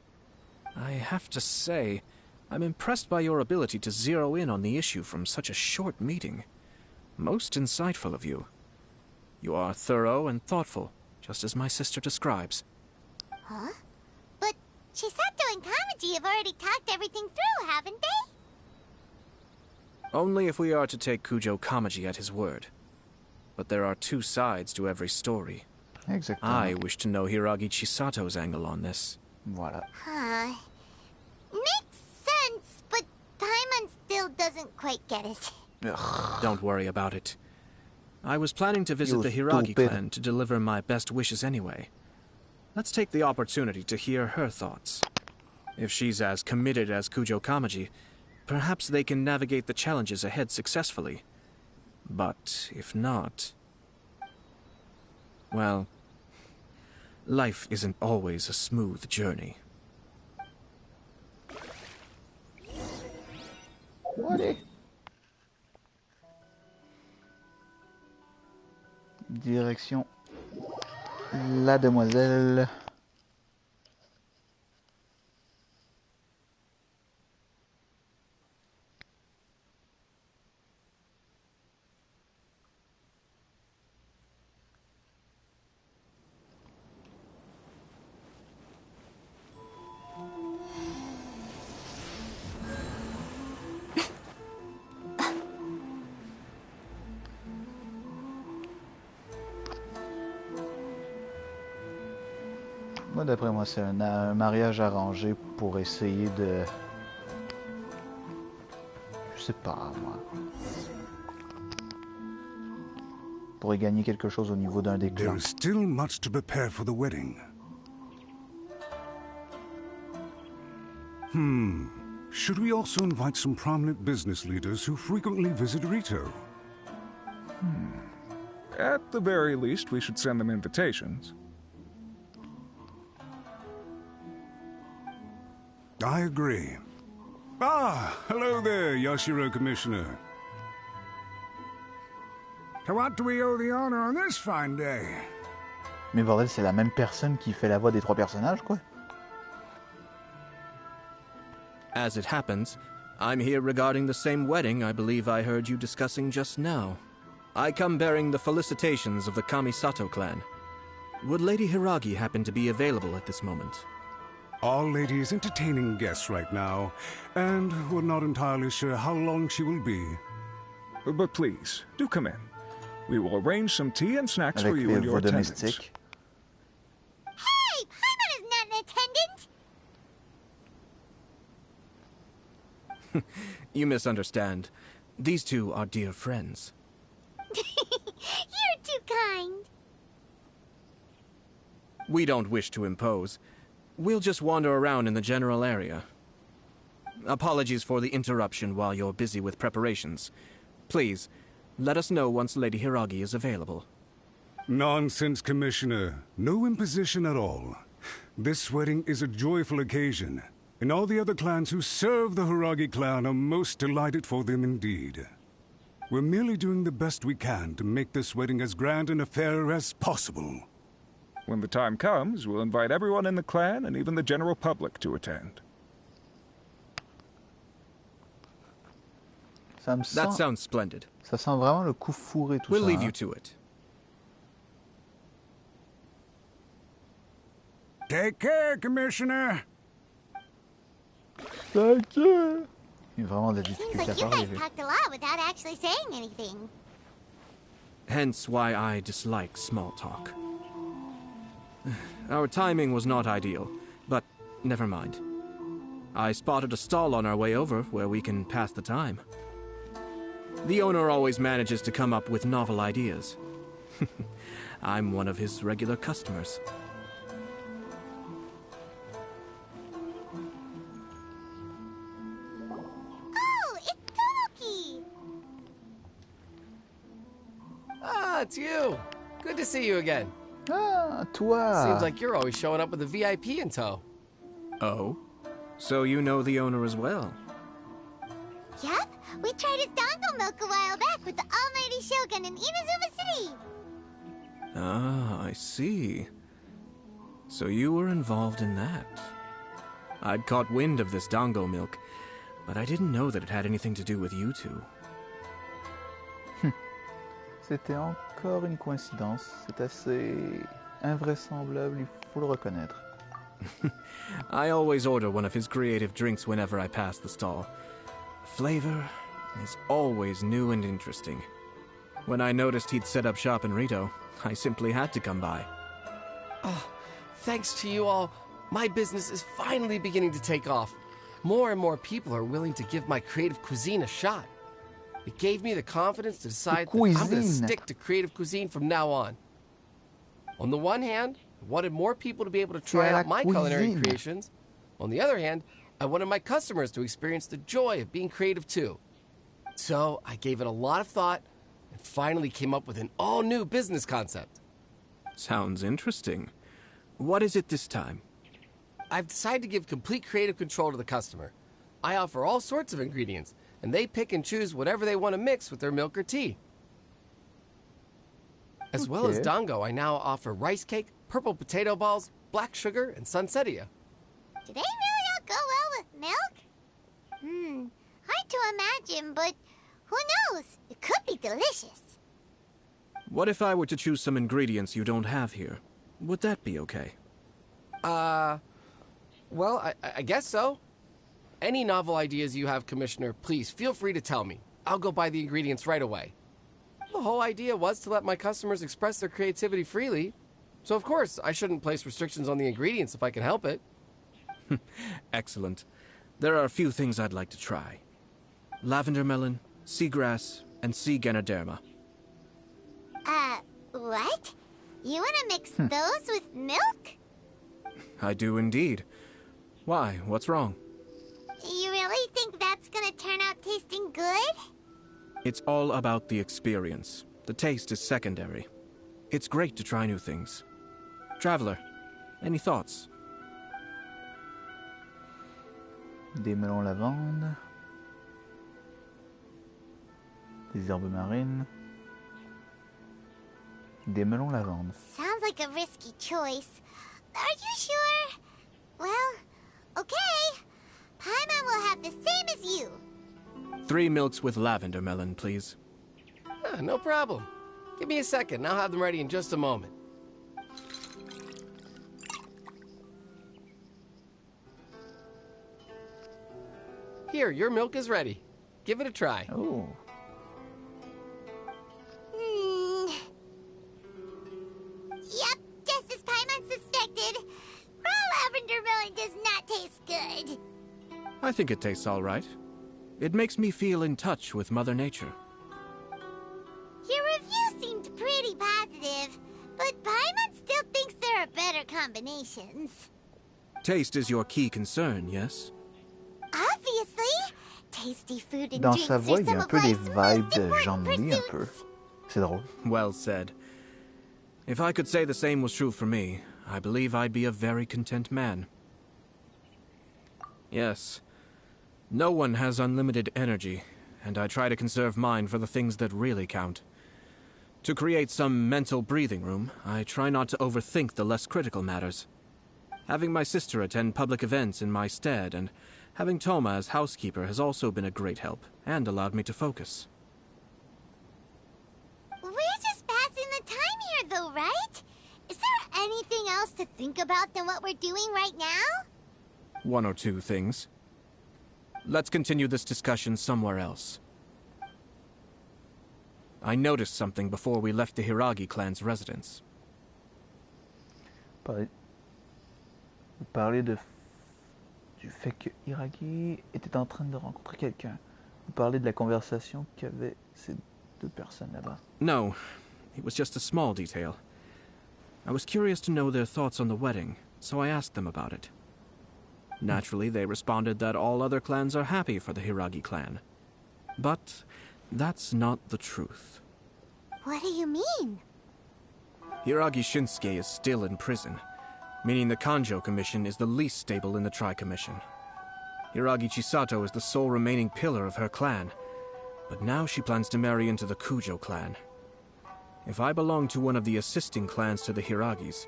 I have to say, I'm impressed by your ability to zero in on the issue from such a short meeting. Most insightful of you. You are thorough and thoughtful, just as my sister describes. Huh? But Chisato and Kamaji have already talked everything through, haven't they? Only if we are to take Kujo Kamaji at his word. But there are two sides to every story. Exactement. I wish to know Hiragi Chisato's angle on this. Voilà. Huh. Makes sense, but Paimon still doesn't quite get it. Don't worry about it. I was planning to visit You the Hiragi stupid. clan to deliver my best wishes anyway. Let's take the opportunity to hear her thoughts. If she's as committed as Kujo Kamaji, perhaps they can navigate the challenges ahead successfully. But if not... well, life isn't always a smooth journey. Allez. Direction la demoiselle. Moi, d'après moi, c'est un mariage arrangé pour essayer de... je sais pas, moi. Pour y gagner quelque chose au niveau d'un des clans. There is still much to prepare for the wedding. Should we also invite some prominent business leaders who frequently visit Rito? At the very least, we should send them invitations. I agree. Ah, hello there, Yashiro Commissioner. To what do we owe the honor on this fine day? Mais bordel, c'est la même personne qui fait la voix des trois personnages, quoi. As it happens, I'm here regarding the same wedding I believe I heard you discussing just now. I come bearing the felicitations of the Kamisato clan. Would Lady Hiragi happen to be available at this moment? Our lady is entertaining guests right now, and we're not entirely sure how long she will be. But please, do come in. We will arrange some tea and snacks for Avec you les and your voix attendants. domestiques. Hey, Paimon is not an attendant! You misunderstand. These two are dear friends. You're too kind. We don't wish to impose. We'll just wander around in the general area. Apologies for the interruption while you're busy with preparations. Please, let us know once Lady Hiragi is available. Nonsense, Commissioner. No imposition at all. This wedding is a joyful occasion, and all the other clans who serve the Hiragi clan are most delighted for them indeed. We're merely doing the best we can to make this wedding as grand an affair as possible. When the time comes, we'll invite everyone in the clan and even the general public to attend. Ça sounds splendid. Ça sent vraiment le coup fourré tout We'll ça. leave hein. you to it. Take care, Commissioner. Take care. Il y a vraiment de la Seems difficulté à like you parler. guys talked a lot without actually saying anything. Hence why I dislike small talk. Our timing was not ideal, but never mind. I spotted a stall on our way over where we can pass the time. The owner always manages to come up with novel ideas. I'm one of his regular customers. Oh, it's Tomoki! Ah, it's you. Good to see you again. Ah, toi. Seems like you're always showing up with a VIP in tow. Oh? So you know the owner as well? Yep, we tried his dongle milk a while back with the almighty Shogun in Inazuma City. Ah, I see. So you were involved in that. I'd caught wind of this dango milk, but I didn't know that it had anything to do with you two. C'était encore une coïncidence. C'est assez invraisemblable, il faut le reconnaître. I always order one of his creative drinks whenever I pass the stall. The flavor is always new and interesting. When I noticed he'd set up shop in Rito, I simply had to come by. Oh, thanks to you all, my business is finally beginning to take off. More and more people are willing to give my creative cuisine a shot. It gave me the confidence to decide that I'm going to stick to creative cuisine from now on. On the one hand, I wanted more people to be able to try out my culinary creations. On the other hand, I wanted my customers to experience the joy of being creative too. So I gave it a lot of thought, and finally came up with an all-new business concept. Sounds interesting. What is it this time? I've decided to give complete creative control to the customer. I offer all sorts of ingredients, and they pick and choose whatever they want to mix with their milk or tea. As well as dango, I now offer rice cake, purple potato balls, black sugar, and sunsettia. Do they really all go well with milk? Hard to imagine, but who knows? It could be delicious. What if I were to choose some ingredients you don't have here? Would that be okay? Well, I guess so. Any novel ideas you have, Commissioner, please feel free to tell me. I'll go buy the ingredients right away. The whole idea was to let my customers express their creativity freely. So of course, I shouldn't place restrictions on the ingredients if I can help it. Excellent. There are a few things I'd like to try. Lavender melon, seagrass, and sea ganoderma. What? You want to mix those with milk? I do indeed. Why? What's wrong? You really think that's gonna turn out tasting good? It's all about the experience. The taste is secondary. It's great to try new things. Traveler, any thoughts? Des melons lavande. Des herbes marines. Des melons lavande. Sounds like a risky choice. Are you sure? Well, okay. Paimon will have the same as you. 3 milks with lavender melon, please. No problem. Give me a second, I'll have them ready in just a moment. Here, your milk is ready. Give it a try. Oh. Yep, just as Paimon suspected. Raw lavender melon does not taste good. I think it tastes all right. It makes me feel in touch with Mother Nature. Your review seemed pretty positive, but Paimon still thinks there are better combinations. Taste is your key concern, yes? Obviously, tasty food and Dans drinks sa voix, are il y a some un of peu les life's vibes most de important Jean-Louis, un peu. pursuits. C'est drôle. Well said. If I could say the same was true for me, I believe I'd be a very content man. Yes. No one has unlimited energy, and I try to conserve mine for the things that really count. To create some mental breathing room, I try not to overthink the less critical matters. Having my sister attend public events in my stead and having Toma as housekeeper has also been a great help and allowed me to focus. We're just passing the time here, though, right? Is there anything else to think about than what we're doing right now? 1 or 2 things. Let's continue this discussion somewhere else. I noticed something before we left the Hiragi clan's residence. Vous parlez du fait que Hiragi était en train de rencontrer quelqu'un. Vous parlez de la conversation qu'avaient ces 2 personnes là-bas. No, it was just a small detail. I was curious to know their thoughts on the wedding, so I asked them about it. Naturally, they responded that all other clans are happy for the Hiragi clan. But that's not the truth. What do you mean? Hiragi Shinsuke is still in prison, meaning the Kanjo Commission is the least stable in the Tri-Commission. Hiragi Chisato is the sole remaining pillar of her clan, but now she plans to marry into the Kujo clan. If I belonged to one of the assisting clans to the Hiragis,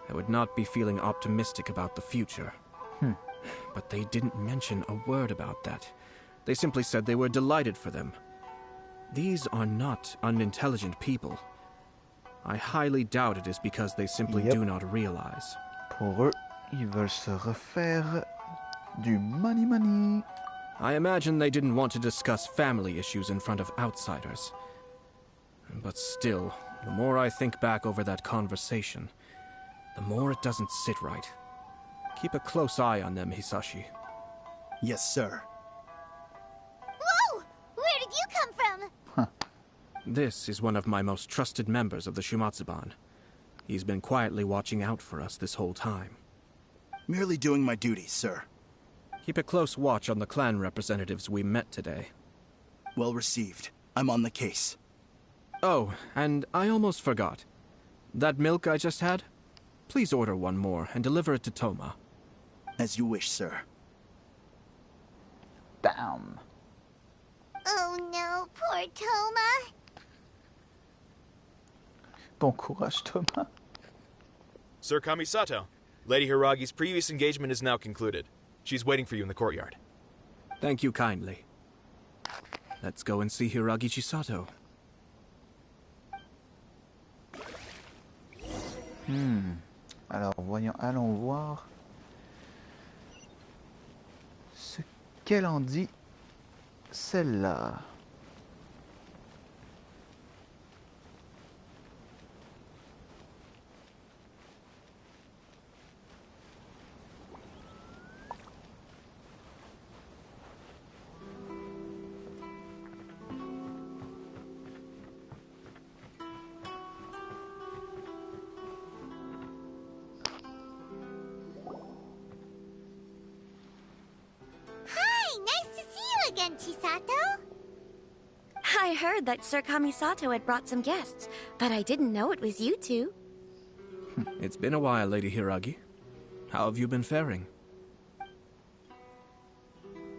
I would not be feeling optimistic about the future. But they didn't mention a word about that. They simply said they were delighted for them. These are not unintelligent people. I highly doubt it is because they simply do not realize. Pour eux, ils veulent se refaire du money. I imagine they didn't want to discuss family issues in front of outsiders. But still, the more I think back over that conversation, the more it doesn't sit right. Keep a close eye on them, Hisashi. Yes, sir. Whoa! Where did you come from? This is one of my most trusted members of the Shumatsuban. He's been quietly watching out for us this whole time. Merely doing my duties, sir. Keep a close watch on the clan representatives we met today. Well received. I'm on the case. Oh, and I almost forgot. That milk I just had? Please order one more and deliver it to Toma. As you wish, sir. Bam. Oh no, poor Toma. Bon courage, Thomas. Sir Kamisato, Lady Hiragi's previous engagement is now concluded. She's waiting for you in the courtyard. Thank you kindly. Let's go and see Hiragi Chisato. Alors, allons voir ce qu'elle en dit, celle-là. Chisato? I heard that Sir Kamisato had brought some guests, but I didn't know it was you two. It's been a while, Lady Hiragi. How have you been faring?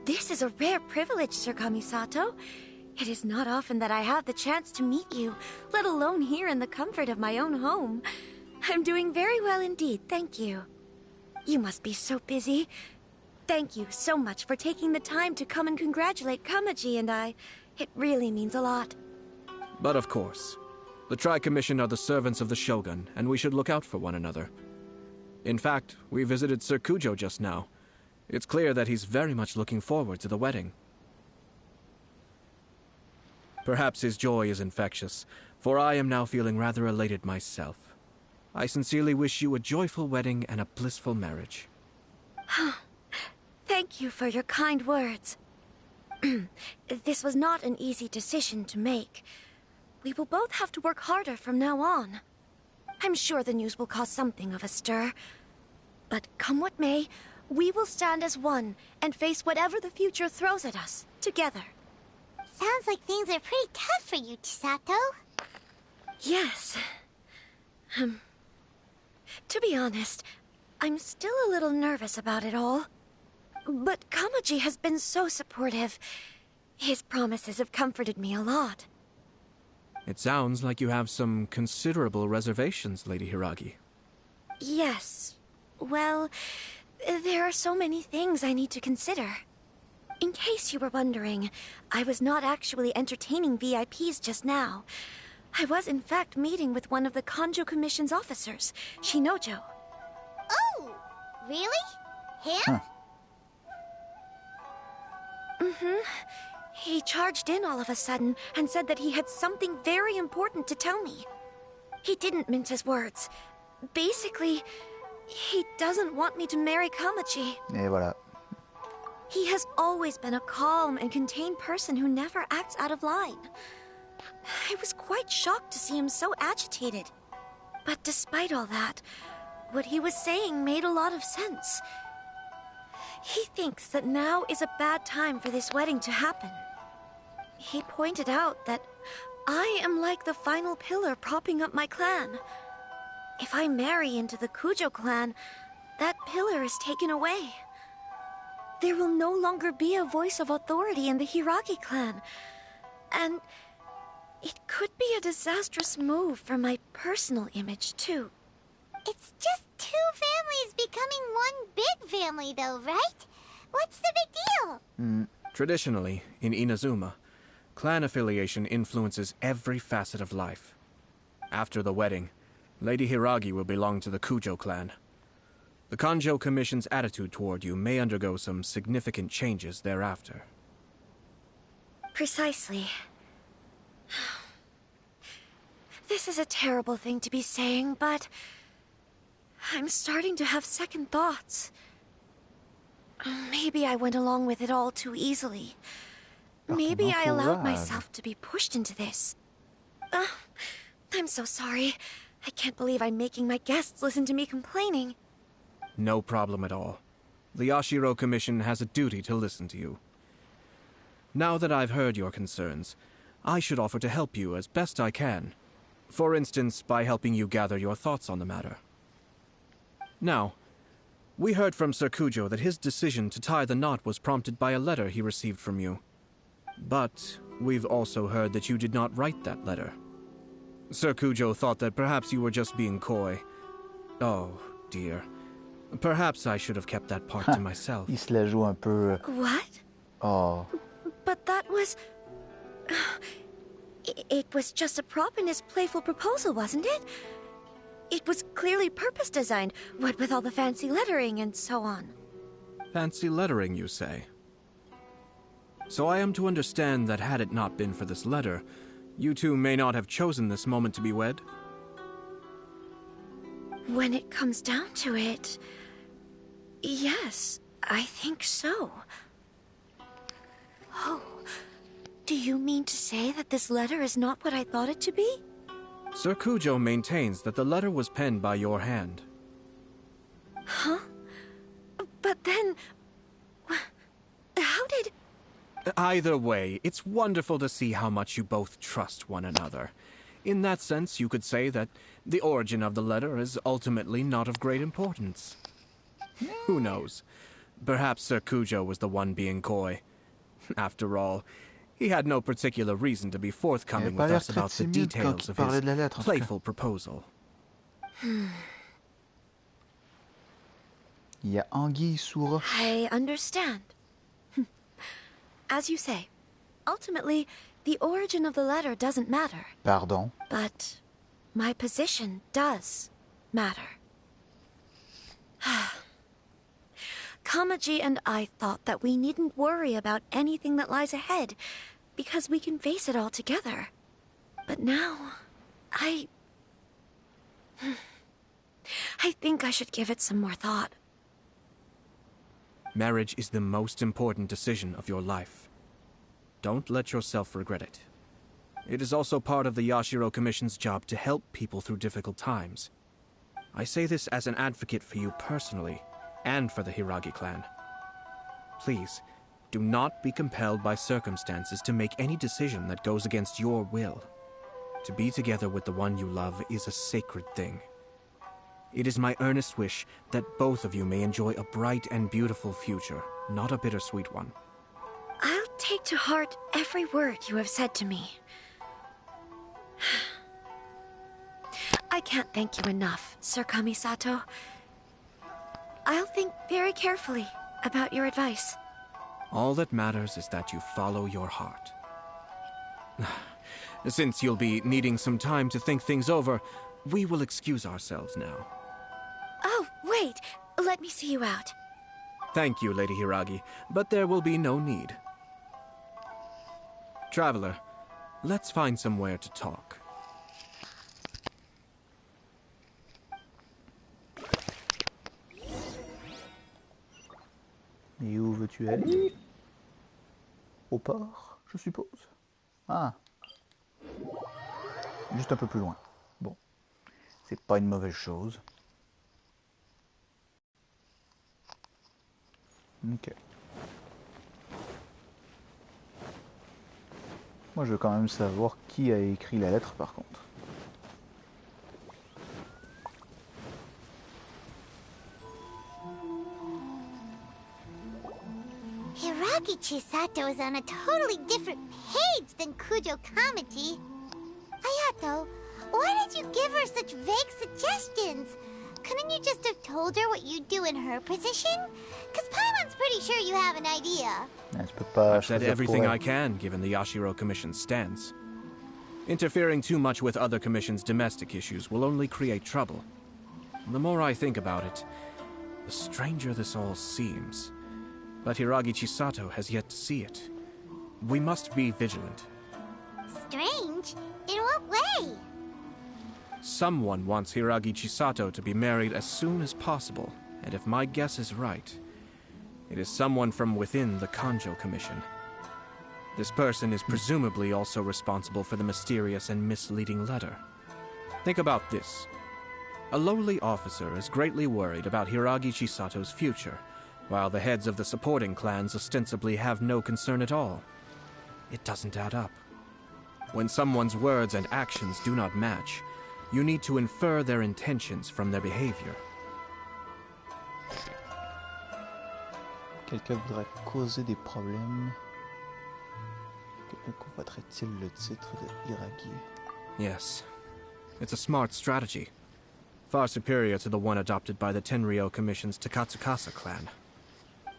This is a rare privilege, Sir Kamisato. It is not often that I have the chance to meet you, let alone here in the comfort of my own home. I'm doing very well indeed, thank you. You must be so busy. Thank you so much for taking the time to come and congratulate Kamaji and I. It really means a lot. But of course. The Tri-Commission are the servants of the Shogun, and we should look out for one another. In fact, we visited Sir Kujo just now. It's clear that he's very much looking forward to the wedding. Perhaps his joy is infectious, for I am now feeling rather elated myself. I sincerely wish you a joyful wedding and a blissful marriage. Thank you for your kind words. This was not an easy decision to make. We will both have to work harder from now on. I'm sure the news will cause something of a stir. But come what may, we will stand as one and face whatever the future throws at us, together. Sounds like things are pretty tough for you, Chisato. Yes. To be honest, I'm still a little nervous about it all. But Kamaji has been so supportive. His promises have comforted me a lot. It sounds like you have some considerable reservations, Lady Hiragi. Yes. Well, there are so many things I need to consider. In case you were wondering, I was not actually entertaining VIPs just now. I was in fact meeting with one of the Kanjo Commission's officers, Shinojo. Oh, really? Him? Huh. He charged in all of a sudden and said that he had something very important to tell me. He didn't mince his words. Basically, he doesn't want me to marry Kamaji. Et voilà. He has always been a calm and contained person who never acts out of line. I was quite shocked to see him so agitated. But despite all that, what he was saying made a lot of sense. He thinks that now is a bad time for this wedding to happen. He pointed out that I am like the final pillar propping up my clan. If I marry into the Kujo clan, that pillar is taken away. There will no longer be a voice of authority in the Hiragi clan. And it could be a disastrous move for my personal image, too. It's just two families becoming one big family, though, right? What's the big deal? Traditionally, in Inazuma, clan affiliation influences every facet of life. After the wedding, Lady Hiragi will belong to the Kujo clan. The Kanjo Commission's attitude toward you may undergo some significant changes thereafter. Precisely. This is a terrible thing to be saying, but I'm starting to have second thoughts. Maybe I went along with it all too easily. Maybe I allowed myself to be pushed into this. I'm so sorry. I can't believe I'm making my guests listen to me complaining. No problem at all. The Yashiro Commission has a duty to listen to you. Now that I've heard your concerns, I should offer to help you as best I can. For instance, by helping you gather your thoughts on the matter. Now, we heard from Sir Kujo that his decision to tie the knot was prompted by a letter he received from you. But we've also heard that you did not write that letter. Sir Kujo thought that perhaps you were just being coy. Oh, dear. Perhaps I should have kept that part to myself. Il se la joue un peu... What? Oh. But that was... It was just a prop in his playful proposal, wasn't it? It was clearly purpose-designed, what with all the fancy lettering and so on. Fancy lettering, you say? So I am to understand that had it not been for this letter, you two may not have chosen this moment to be wed? When it comes down to it... yes, I think so. Oh, do you mean to say that this letter is not what I thought it to be? Sir Kujo maintains that the letter was penned by your hand. Huh? But then... how did... Either way, it's wonderful to see how much you both trust one another. In that sense, you could say that the origin of the letter is ultimately not of great importance. Who knows? Perhaps Sir Kujo was the one being coy. After all, he had no particular reason to be forthcoming with us about the details of his playful proposal. Il y a anguille sous roche. I understand. As you say, ultimately, the origin of the letter doesn't matter. Pardon? But my position does matter. Kamaji and I thought that we needn't worry about anything that lies ahead, because we can face it all together. But now, I think I should give it some more thought. Marriage is the most important decision of your life. Don't let yourself regret it. It is also part of the Yashiro Commission's job to help people through difficult times. I say this as an advocate for you personally, and for the Hiragi clan. Please, do not be compelled by circumstances to make any decision that goes against your will. To be together with the one you love is a sacred thing. It is my earnest wish that both of you may enjoy a bright and beautiful future, not a bittersweet one. I'll take to heart every word you have said to me. I can't thank you enough, Sir Kamisato. I'll think very carefully about your advice. All that matters is that you follow your heart. Since you'll be needing some time to think things over, we will excuse ourselves now. Oh, wait! Let me see you out. Thank you, Lady Hiragi, but there will be no need. Traveler, let's find somewhere to talk. Et où veux-tu aller? Au port, je suppose. Ah. Juste un peu plus loin. Bon. C'est pas une mauvaise chose. Ok. Moi, je veux quand même savoir qui a écrit la lettre, par contre. Hiragi Chisato is on a totally different page than Kujo Kamaji. Ayato, why did you give her such vague suggestions? Couldn't you just have told her what you'd do in her position? Because Paimon's pretty sure you have an idea. I've said everything I can, given the Yashiro Commission's stance. Interfering too much with other commissions' domestic issues will only create trouble. The more I think about it, the stranger this all seems. But Hiragi Chisato has yet to see it. We must be vigilant. Strange? In what way? Someone wants Hiragi Chisato to be married as soon as possible, and if my guess is right, it is someone from within the Kanjo Commission. This person is presumably also responsible for the mysterious and misleading letter. Think about this. A lowly officer is greatly worried about Hiragi Chisato's future, while the heads of the supporting clans ostensibly have no concern at all. It doesn't add up. When someone's words and actions do not match, you need to infer their intentions from their behavior. Quelqu'un voudrait causer des problèmes. Quelqu'un convoiterait-il le titre de Hiragi? Yes. It's a smart strategy. Far superior to the one adopted by the Tenryou Commission's Takatsukasa clan.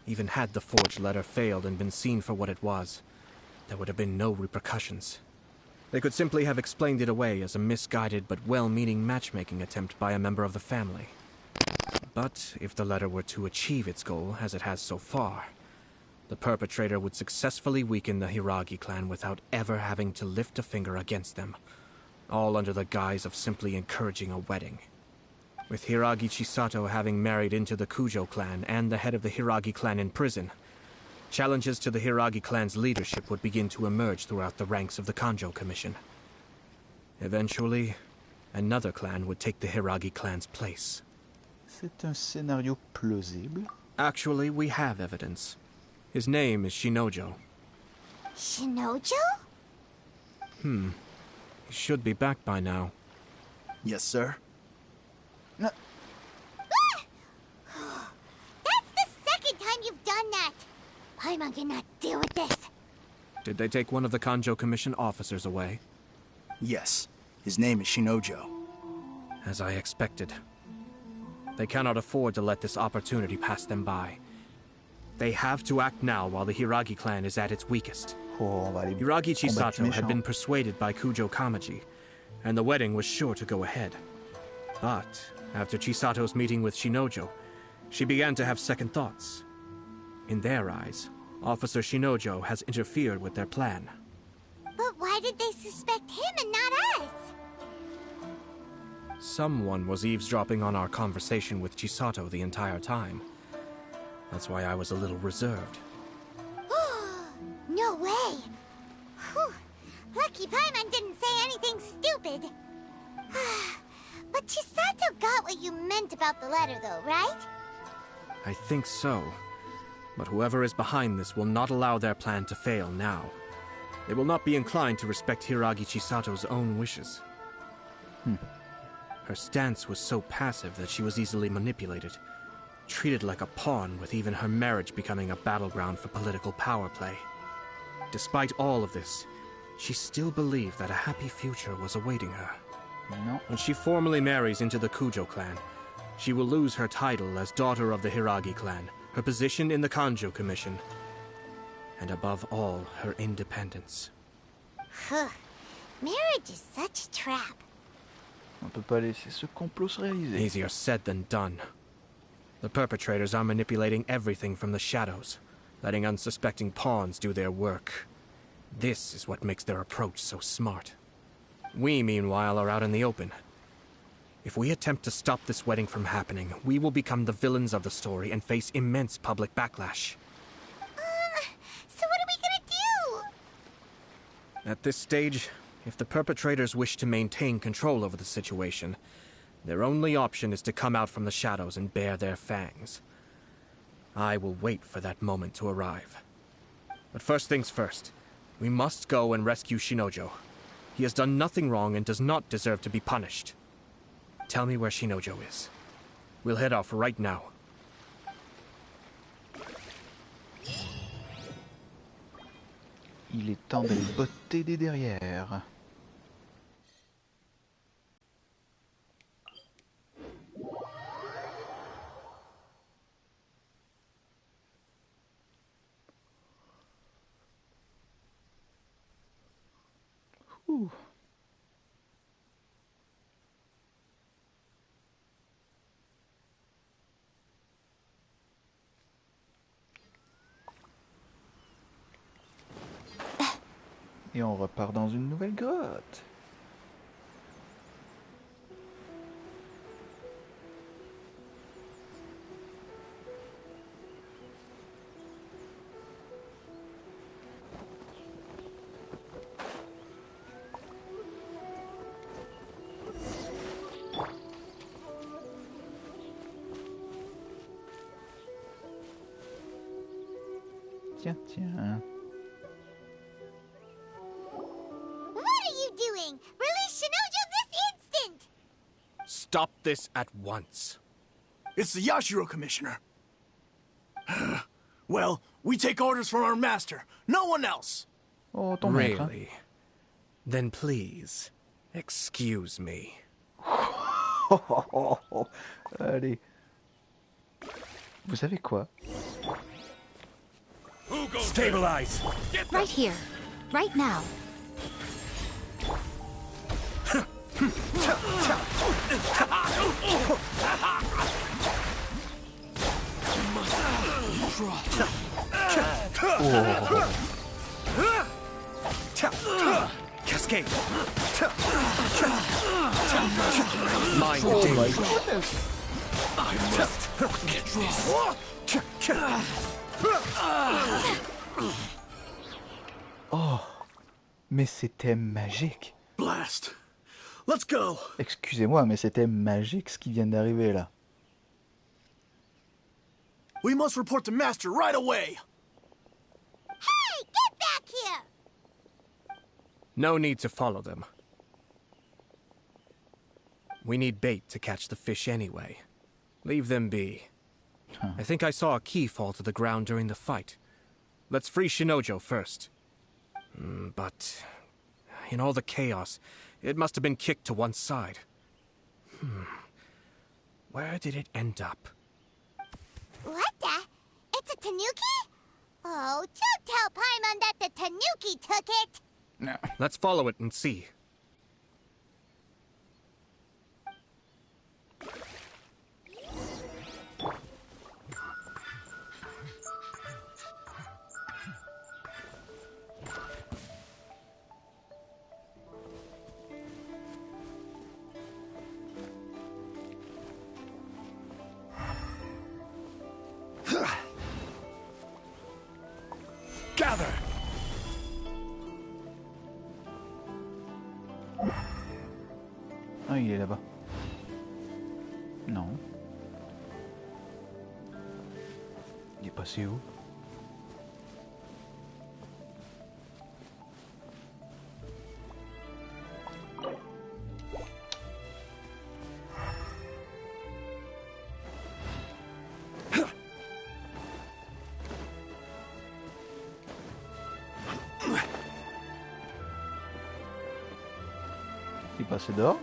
Even had the forged letter failed and been seen for what it was, there would have been no repercussions. They could simply have explained it away as a misguided but well-meaning matchmaking attempt by a member of the family. But if the letter were to achieve its goal, as it has so far, the perpetrator would successfully weaken the Hiragi clan without ever having to lift a finger against them, all under the guise of simply encouraging a wedding. With Hiragi Chisato having married into the Kujo clan and the head of the Hiragi clan in prison, challenges to the Hiragi clan's leadership would begin to emerge throughout the ranks of the Kanjo Commission. Eventually, another clan would take the Hiragi clan's place. C'est un scénario plausible. Actually, we have evidence. His name is Shinojo. Shinojo? He should be back by now. Yes, sir. That's the second time you've done that! Paimon cannot deal with this. Did they take one of the Kanjo Commission officers away? Yes. His name is Shinojo. As I expected. They cannot afford to let this opportunity pass them by. They have to act now while the Hiragi clan is at its weakest. Hiragi Chisato had been persuaded by Kujo Kamaji, and the wedding was sure to go ahead. But after Chisato's meeting with Shinojo, she began to have second thoughts. In their eyes, Officer Shinojo has interfered with their plan. But why did they suspect him and not us? Someone was eavesdropping on our conversation with Chisato the entire time. That's why I was a little reserved. No way! Whew. Lucky Paimon didn't say anything stupid. But Chisato got what you meant about the letter though, right? I think so. But whoever is behind this will not allow their plan to fail now. They will not be inclined to respect Hiragi Chisato's own wishes. Her stance was so passive that she was easily manipulated, treated like a pawn, with even her marriage becoming a battleground for political power play. Despite all of this, she still believed that a happy future was awaiting her. No. When she formally marries into the Kujo clan, she will lose her title as daughter of the Hiragi clan, her position in the Kanjo Commission, and above all, her independence. Marriage is such a trap. On peut pas laisser ce complot se réaliser. Easier said than done. The perpetrators are manipulating everything from the shadows, letting unsuspecting pawns do their work. This is what makes their approach so smart. We, meanwhile, are out in the open. If we attempt to stop this wedding from happening, we will become the villains of the story and face immense public backlash. So what are we gonna do? At this stage, if the perpetrators wish to maintain control over the situation, their only option is to come out from the shadows and bare their fangs. I will wait for that moment to arrive. But first things first, we must go and rescue Shinojo. He has done nothing wrong and does not deserve to be punished. Tell me where Shinojo is. We'll head off right now. Il est temps de le botter des derrières. Ouh. Et on repart dans une nouvelle grotte. Tiens, tiens. What stop this at once. It's the Yashiro Commissioner. Well, we take orders from our master. No one else. Oh, ton maître, hein. Really? Then please, excuse me. Allez. Vous savez quoi? Stabilize. Right here. Right now. Cascade. Mind Oh my danger. goodness. I must get this. Oh, mais c'était magique. Blast. Let's go. Excusez-moi, mais c'était magique ce qui vient d'arriver là. We must report to Master right away. Hey, get back here! No need to follow them. We need bait to catch the fish anyway. Leave them be. I think I saw a key fall to the ground during the fight. Let's free Shinojo first. But in all the chaos, it must have been kicked to one side. Where did it end up? What the? It's a tanuki? Oh, don't tell Paimon that the tanuki took it! No. Let's follow it and see. Gather. Ah, il est là-bas. Non. Il est passé où? Il est passé dehors?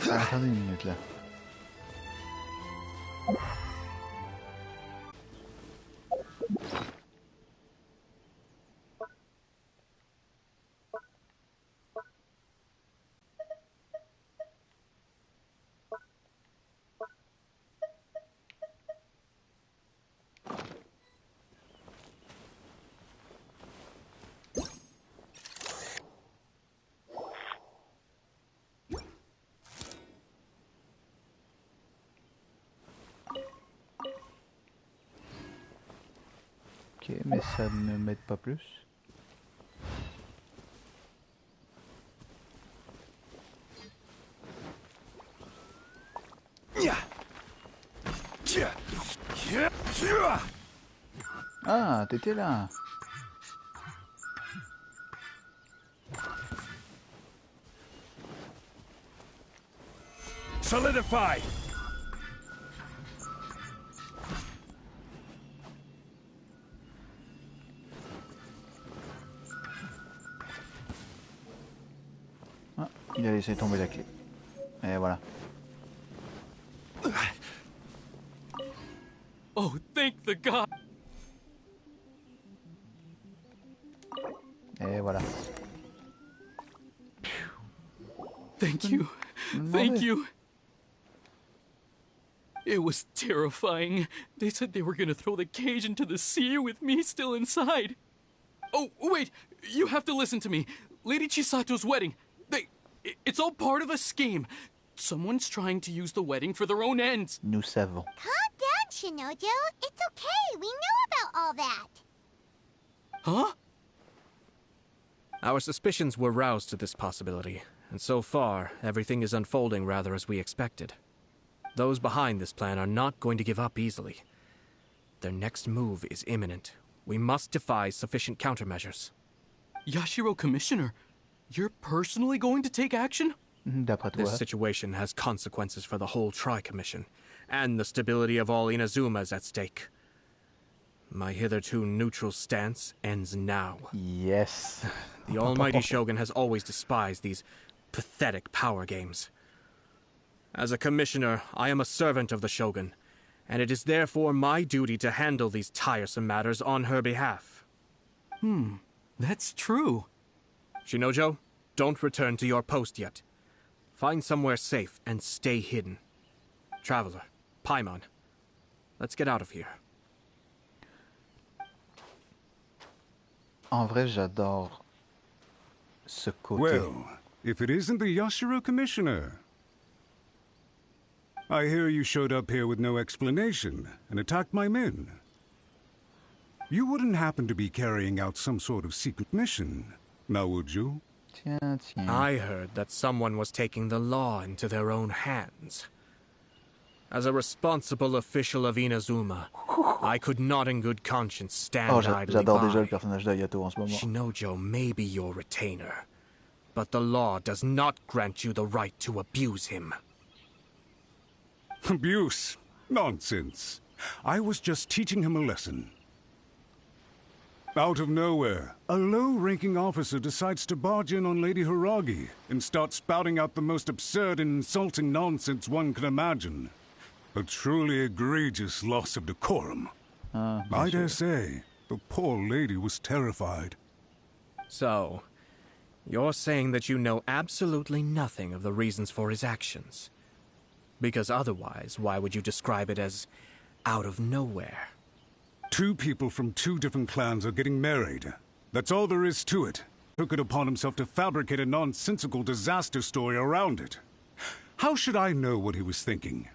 Ah, attendez une minute là. Ok, mais ça ne m'aide pas plus. Ah, t'étais là. Solidify. Ah, il a laissé tomber la clé. Et voilà. Oh, thank the god! Et voilà. Thank you. Thank you. It was terrifying. They said they were gonna throw the cage into the sea with me still inside. Oh, wait! You have to listen to me. Lady Chisato's wedding. It's all part of a scheme. Someone's trying to use the wedding for their own ends. Nous savons. Calm down, Shinojo. It's okay. We know about all that. Huh? Our suspicions were roused to this possibility, and so far, everything is unfolding rather as we expected. Those behind this plan are not going to give up easily. Their next move is imminent. We must devise sufficient countermeasures. Yashiro Commissioner, you're personally going to take action? This situation has consequences for the whole Tri-Commission, and the stability of all Inazuma is at stake. My hitherto neutral stance ends now. Yes. The almighty Shogun has always despised these pathetic power games. As a commissioner, I am a servant of the Shogun, and it is therefore my duty to handle these tiresome matters on her behalf. That's true. Shinojo, don't return to your post yet. Find somewhere safe and stay hidden. Traveler, Paimon, let's get out of here. En vrai, j'adore ce côté. Well, if it isn't the Yashiro Commissioner. I hear you showed up here with no explanation and attacked my men. You wouldn't happen to be carrying out some sort of secret mission, now would you? Tiens, tiens. I heard that someone was taking the law into their own hands. As a responsible official of Inazuma, I could not in good conscience stand idly j'adore déjà le by. personnage d'Ayato en ce moment. Shinojo may be your retainer, but the law does not grant you the right to abuse him. Abuse? Nonsense. I was just teaching him a lesson. Out of nowhere, a low-ranking officer decides to barge in on Lady Hiragi and start spouting out the most absurd and insulting nonsense one can imagine. A truly egregious loss of decorum. I dare say, the poor lady was terrified. So, you're saying that you know absolutely nothing of the reasons for his actions. Because otherwise, why would you describe it as out of nowhere? Two people from two different clans are getting married. That's all there is to it. Took it upon himself to fabricate a nonsensical disaster story around it. How should I know what he was thinking?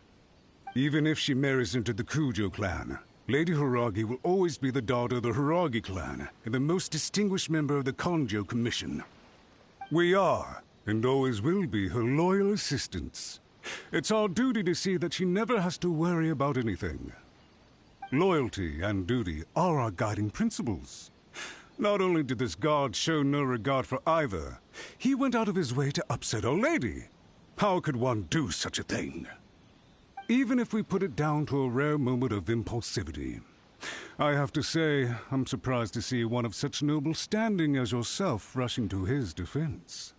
Even if she marries into the Kujo clan, Lady Hiragi will always be the daughter of the Hiragi clan and the most distinguished member of the Kanjo Commission. We are, and always will be, her loyal assistants. It's our duty to see that she never has to worry about anything. Loyalty and duty are our guiding principles. Not only did this guard show no regard for either, he went out of his way to upset our lady. How could one do such a thing? Even if we put it down to a rare moment of impulsivity. I have to say, I'm surprised to see one of such noble standing as yourself rushing to his defense.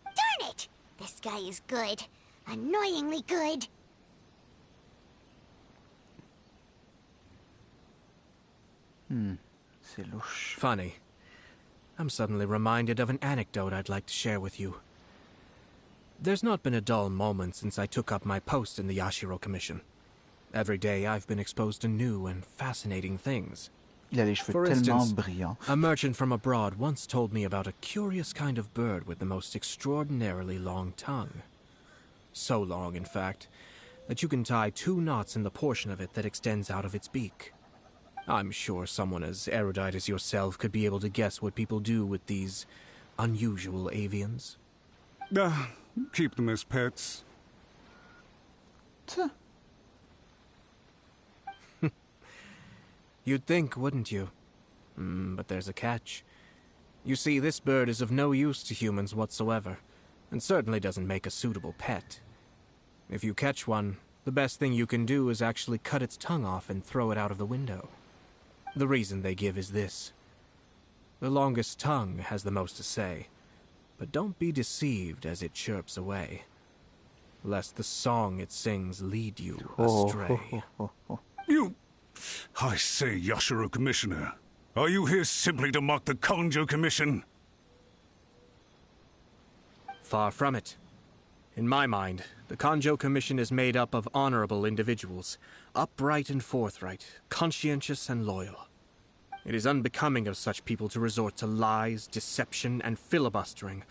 Darn it! This guy is good. Annoyingly good. C'est louche. Funny. I'm suddenly reminded of an anecdote I'd like to share with you. There's not been a dull moment since I took up my post in the Yashiro Commission. Every day I've been exposed to new and fascinating things. Il a les cheveux For tellement instance, brillants. a merchant from abroad once told me about a curious kind of bird with the most extraordinarily long tongue. So long, in fact, that you can tie 2 knots in the portion of it that extends out of its beak. I'm sure someone as erudite as yourself could be able to guess what people do with these unusual avians. Keep them as pets. You'd think, wouldn't you? But there's a catch. You see, this bird is of no use to humans whatsoever, and certainly doesn't make a suitable pet. If you catch one, the best thing you can do is actually cut its tongue off and throw it out of the window. The reason they give is this. The longest tongue has the most to say, but don't be deceived as it chirps away, lest the song it sings lead you astray. You... I say, Yashiro Commissioner, are you here simply to mock the Kanjo Commission? Far from it. In my mind, the Kanjo Commission is made up of honorable individuals, upright and forthright, conscientious and loyal. It is unbecoming of such people to resort to lies, deception, and filibustering,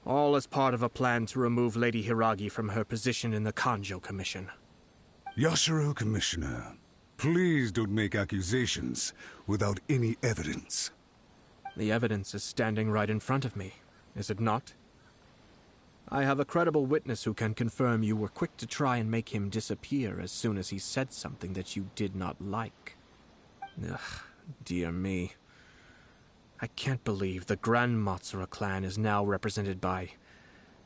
all as part of a plan to remove Lady Hiragi from her position in the Kanjo Commission. Yashiro Commissioner, please don't make accusations without any evidence. The evidence is standing right in front of me, is it not? I have a credible witness who can confirm you were quick to try and make him disappear as soon as he said something that you did not like. Ugh, dear me. I can't believe the Grand Matsura clan is now represented by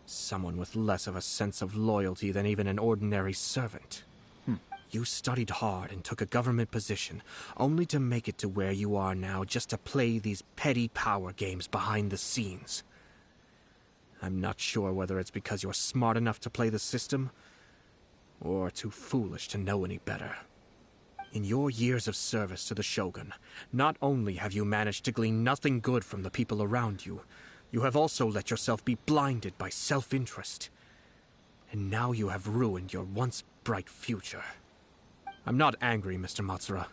someone with less of a sense of loyalty than even an ordinary servant. You studied hard and took a government position, only to make it to where you are now just to play these petty power games behind the scenes. I'm not sure whether it's because you're smart enough to play the system, or too foolish to know any better. In your years of service to the Shogun, not only have you managed to glean nothing good from the people around you, you have also let yourself be blinded by self-interest. And now you have ruined your once bright future. I'm not angry, Mr. Matsura.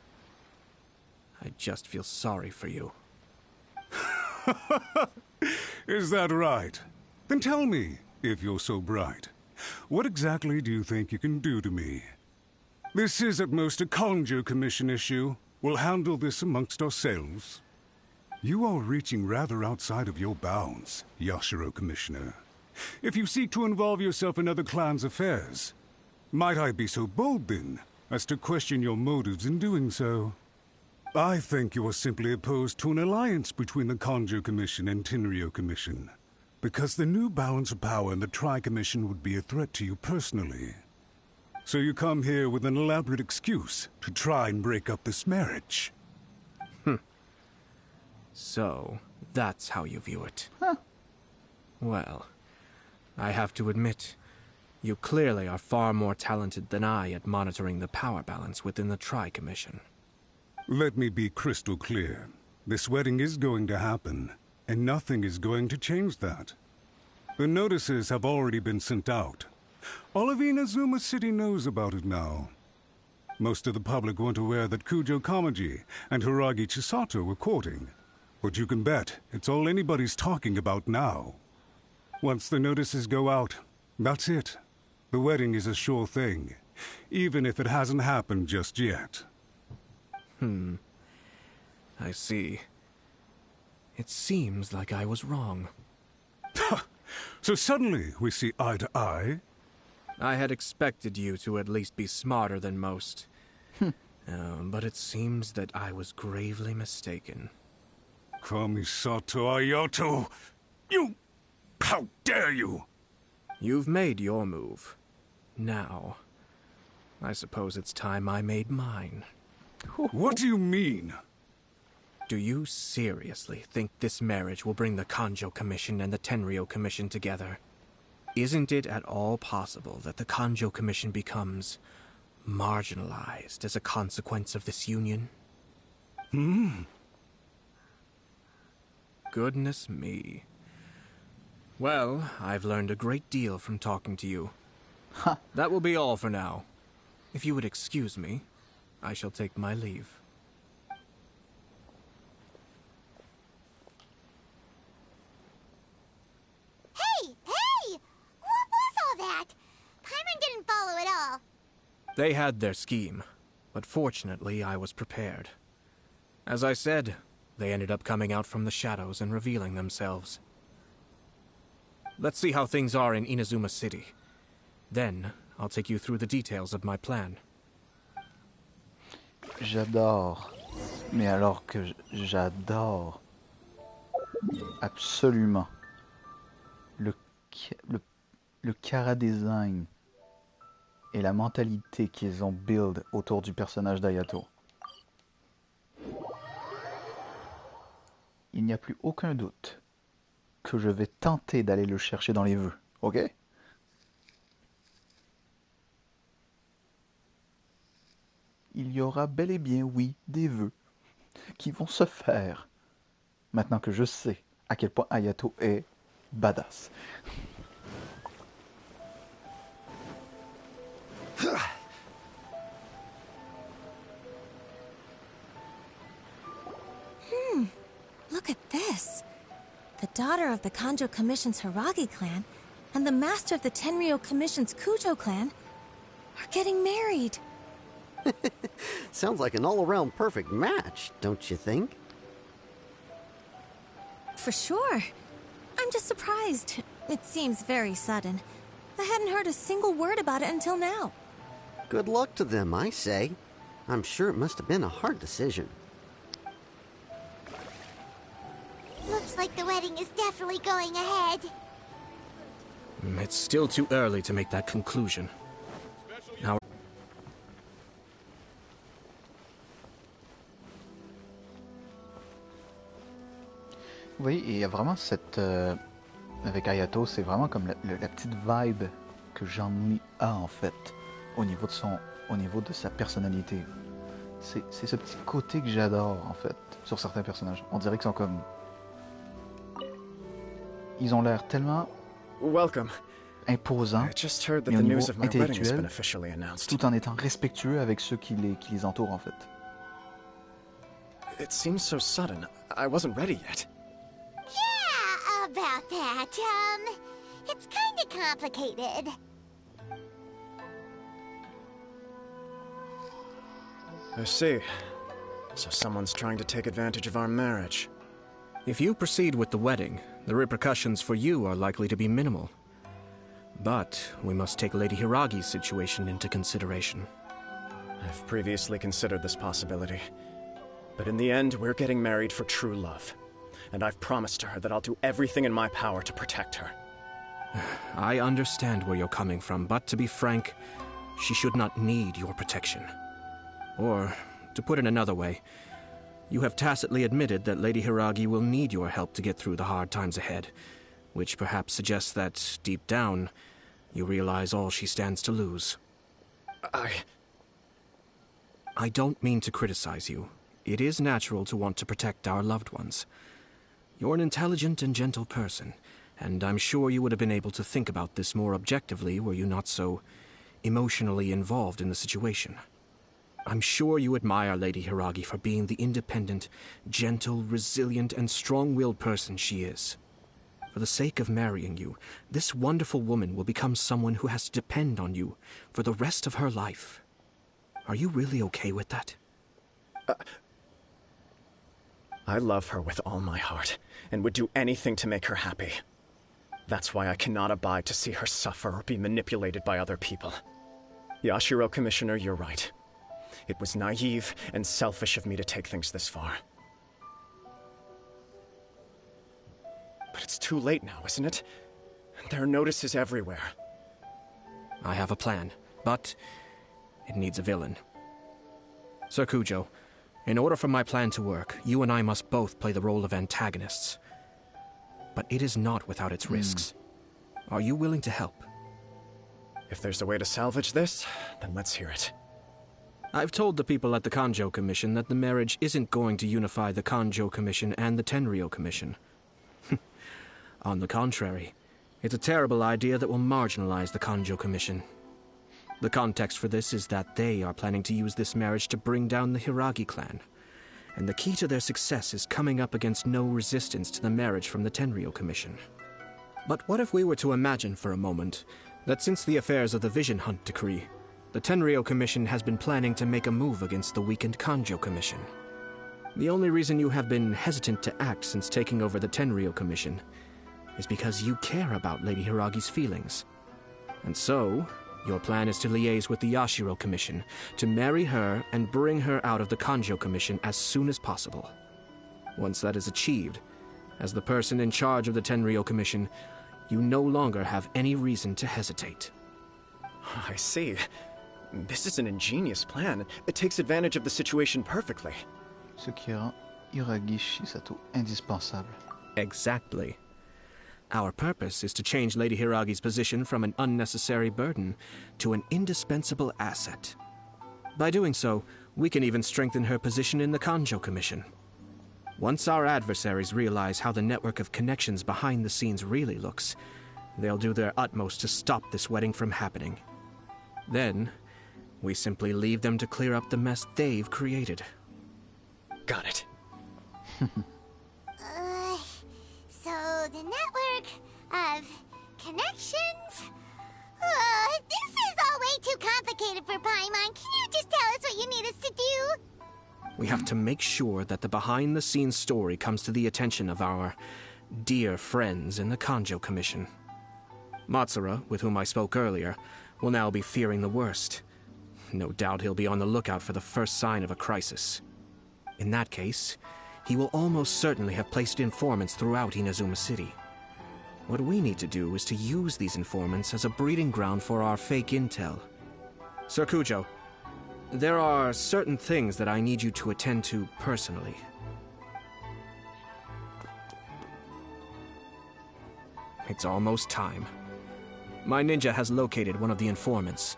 I just feel sorry for you. Is that right? Then tell me, if you're so bright, what exactly do you think you can do to me? This is at most a Kanjo Commission issue. We'll handle this amongst ourselves. You are reaching rather outside of your bounds, Yashiro Commissioner. If you seek to involve yourself in other clans' affairs, might I be so bold then, as to question your motives in doing so? I think you are simply opposed to an alliance between the Kanjo Commission and Tenryo Commission, because the new balance of power in the Tri-Commission would be a threat to you personally. So you come here with an elaborate excuse to try and break up this marriage. So, that's how you view it. Well, I have to admit, you clearly are far more talented than I at monitoring the power balance within the Tri-Commission. Let me be crystal clear. This wedding is going to happen, and nothing is going to change that. The notices have already been sent out. All of Inazuma City knows about it now. Most of the public weren't aware that Kujo Kamaji and Hiragi Chisato were courting. But you can bet it's all anybody's talking about now. Once the notices go out, that's it. The wedding is a sure thing, even if it hasn't happened just yet. I see. It seems like I was wrong. So suddenly we see eye to eye? I had expected you to at least be smarter than most. But it seems that I was gravely mistaken. Kamisato Ayato! You... How dare you! You've made your move. Now, I suppose it's time I made mine. What do you mean? Do you seriously think this marriage will bring the Kanjo Commission and the Tenryo Commission together? Isn't it at all possible that the Kanjo Commission becomes marginalized as a consequence of this union? Goodness me. Well, I've learned a great deal from talking to you. That will be all for now. If you would excuse me, I shall take my leave. Hey! What was all that? Paimon didn't follow at all. They had their scheme, but fortunately I was prepared. As I said, they ended up coming out from the shadows and revealing themselves. Let's see how things are in Inazuma City. Then, I'll take you through the details of my plan. J'adore. Mais alors que j'adore. Absolument. Le chara-design et la mentalité qu'ils ont build autour du personnage d'Ayato. Il n'y a plus aucun doute que je vais tenter d'aller le chercher dans les vœux, ok? Il y aura bel et bien, oui, des vœux qui vont se faire. Maintenant que je sais à quel point Ayato est badass. Look at this. The daughter of the Kanjo Commission's Hiragi clan and the master of the Tenryo Commission's Kujo clan are getting married. Sounds like an all-around perfect match, don't you think? For sure. I'm just surprised. It seems very sudden. I hadn't heard a single word about it until now. Good luck to them, I say. I'm sure it must have been a hard decision. Looks like the wedding is definitely going ahead. It's still too early to make that conclusion. Now... Oui, et il y a vraiment cette... avec Ayato, c'est vraiment comme la petite vibe que Jean-Mi a en fait, au niveau de sa personnalité. C'est ce petit côté que j'adore en fait, sur certains personnages. On dirait qu'ils sont comme... Ils ont l'air tellement... Welcome. Imposants, I just heard that mais au the niveau news of my wedding has intellectuel, been officially announced. tout en étant respectueux avec ceux qui les entourent en fait. It seems so sudden. I wasn't ready yet. Yeah, about that. It's kinda complicated. I see. So someone's trying to take advantage of our marriage. If you proceed with the wedding, the repercussions for you are likely to be minimal. But we must take Lady Hiragi's situation into consideration. I've previously considered this possibility. But in the end, we're getting married for true love. And I've promised her that I'll do everything in my power to protect her. I understand where you're coming from, but to be frank, she should not need your protection. Or, to put it another way, you have tacitly admitted that Lady Hiragi will need your help to get through the hard times ahead, which perhaps suggests that, deep down, you realize all she stands to lose. I don't mean to criticize you. It is natural to want to protect our loved ones. You're an intelligent and gentle person, and I'm sure you would have been able to think about this more objectively were you not so emotionally involved in the situation. I'm sure you admire Lady Hiragi for being the independent, gentle, resilient, and strong-willed person she is. For the sake of marrying you, this wonderful woman will become someone who has to depend on you for the rest of her life. Are you really okay with that? I love her with all my heart, and would do anything to make her happy. That's why I cannot abide to see her suffer or be manipulated by other people. Yashiro, Commissioner, you're right. It was naive and selfish of me to take things this far. But it's too late now, isn't it? There are notices everywhere. I have a plan, but it needs a villain. Sir Kujo, in order for my plan to work, you and I must both play the role of antagonists. But it is not without its risks. Are you willing to help? If there's a way to salvage this, then let's hear it. I've told the people at the Kanjo Commission that the marriage isn't going to unify the Kanjo Commission and the Tenryou Commission. On the contrary, it's a terrible idea that will marginalize the Kanjo Commission. The context for this is that they are planning to use this marriage to bring down the Hiragi clan, and the key to their success is coming up against no resistance to the marriage from the Tenryou Commission. But what if we were to imagine for a moment that since the affairs of the Vision Hunt Decree, the Tenryou Commission has been planning to make a move against the weakened Kanjo Commission? The only reason you have been hesitant to act since taking over the Tenryou Commission is because you care about Lady Hiragi's feelings. And so, your plan is to liaise with the Yashiro Commission, to marry her and bring her out of the Kanjo Commission as soon as possible. Once that is achieved, as the person in charge of the Tenryou Commission, you no longer have any reason to hesitate. I see. This is an ingenious plan. It takes advantage of the situation perfectly. Ce qui rend Hiragi Shisato indispensable. Exactly. Our purpose is to change Lady Hiragi's position from an unnecessary burden to an indispensable asset. By doing so, we can even strengthen her position in the Kanjo Commission. Once our adversaries realize how the network of connections behind the scenes really looks, they'll do their utmost to stop this wedding from happening. Then, we simply leave them to clear up the mess they've created. Got it. So the network of connections? This is all way too complicated for Paimon. Can you just tell us what you need us to do? We have to make sure that the behind-the-scenes story comes to the attention of our dear friends in the Kanjo Commission. Matsura, with whom I spoke earlier, will now be fearing the worst. No doubt he'll be on the lookout for the first sign of a crisis. In that case, he will almost certainly have placed informants throughout Inazuma City. What we need to do is to use these informants as a breeding ground for our fake intel. Sir Kujo, there are certain things that I need you to attend to personally. It's almost time. My ninja has located one of the informants.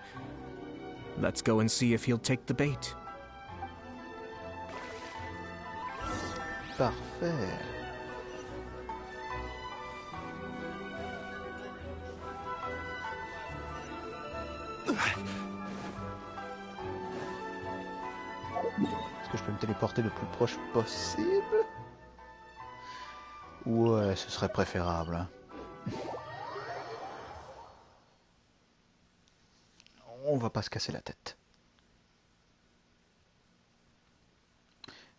Let's go and see if he'll take the bait. Parfait. Est-ce que je peux me téléporter le plus proche possible? Ouais, ce serait préférable. Hein. On va pas se casser la tête.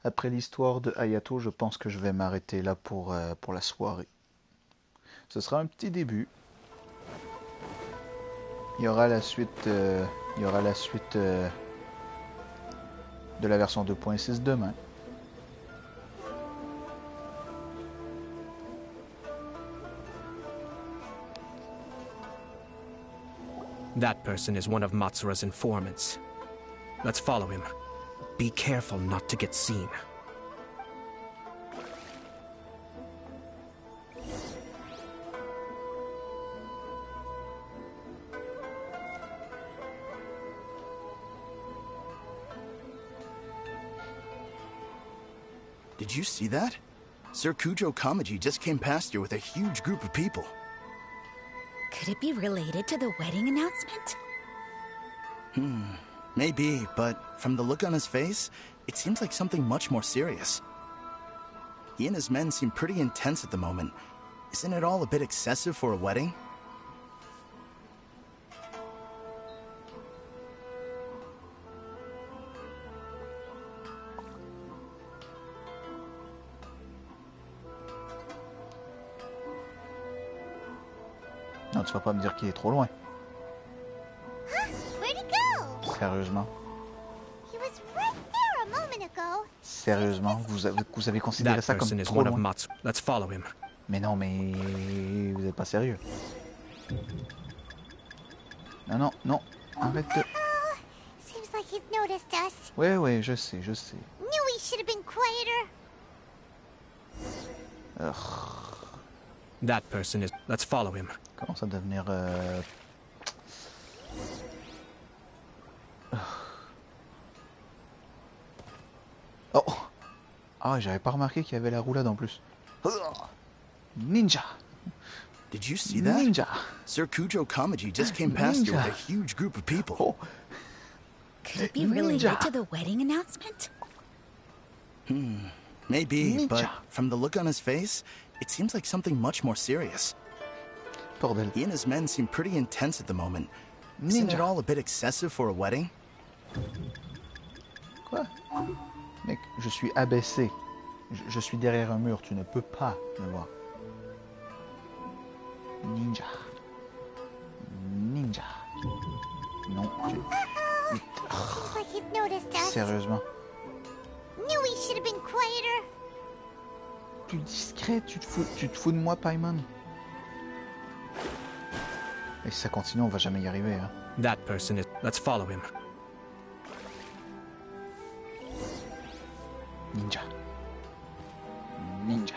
Après l'histoire de Ayato, je pense que je vais m'arrêter là pour la soirée. Ce sera un petit début. Il y aura la suite, de la version 2.6 demain. That person is one of Matsura's informants. Let's follow him. Be careful not to get seen. Did you see that? Sir Kujo Kamaji just came past here with a huge group of people. Could it be related to the wedding announcement? Maybe, but from the look on his face, it seems like something much more serious. He and his men seem pretty intense at the moment. Isn't it all a bit excessive for a wedding? Non, tu vas pas me dire qu'il est trop loin. Where'd he go? Sérieusement? He was right there a moment ago. Sérieusement, vous avez considéré ça comme trop loin? Let's follow him. Mais non, mais vous n'êtes pas sérieux. Non, non, non, arrête de... Seems like he's noticed us. Ouais, ouais, je sais, je sais. Knew he should have been quieter. That person is... Let's follow him. Commence à devenir... Oh! Ah, j'avais pas remarqué qu'il y avait la roulade en plus. Ninja! Did you see that? Ninja! Sir Kujo Kamaji just came past here with a huge group of people. Oh. Could it be related to the wedding announcement? Maybe, but from the look on his face, it seems like something much more serious. Bordel. He and his men seem pretty intense at the moment. Isn't it all a bit excessive for a wedding? Quoi? Mec, je suis abaissé. Je suis derrière un mur, tu ne peux pas me voir. Ninja. Ninja. Non, tu... Seems like he's noticed us. Sérieusement. Knew he should have been quieter. Plus discret, tu te fous de moi, Paimon? Et si ça continue, on va jamais y arriver. Hein. That person is... Let's follow him. Ninja. Ninja.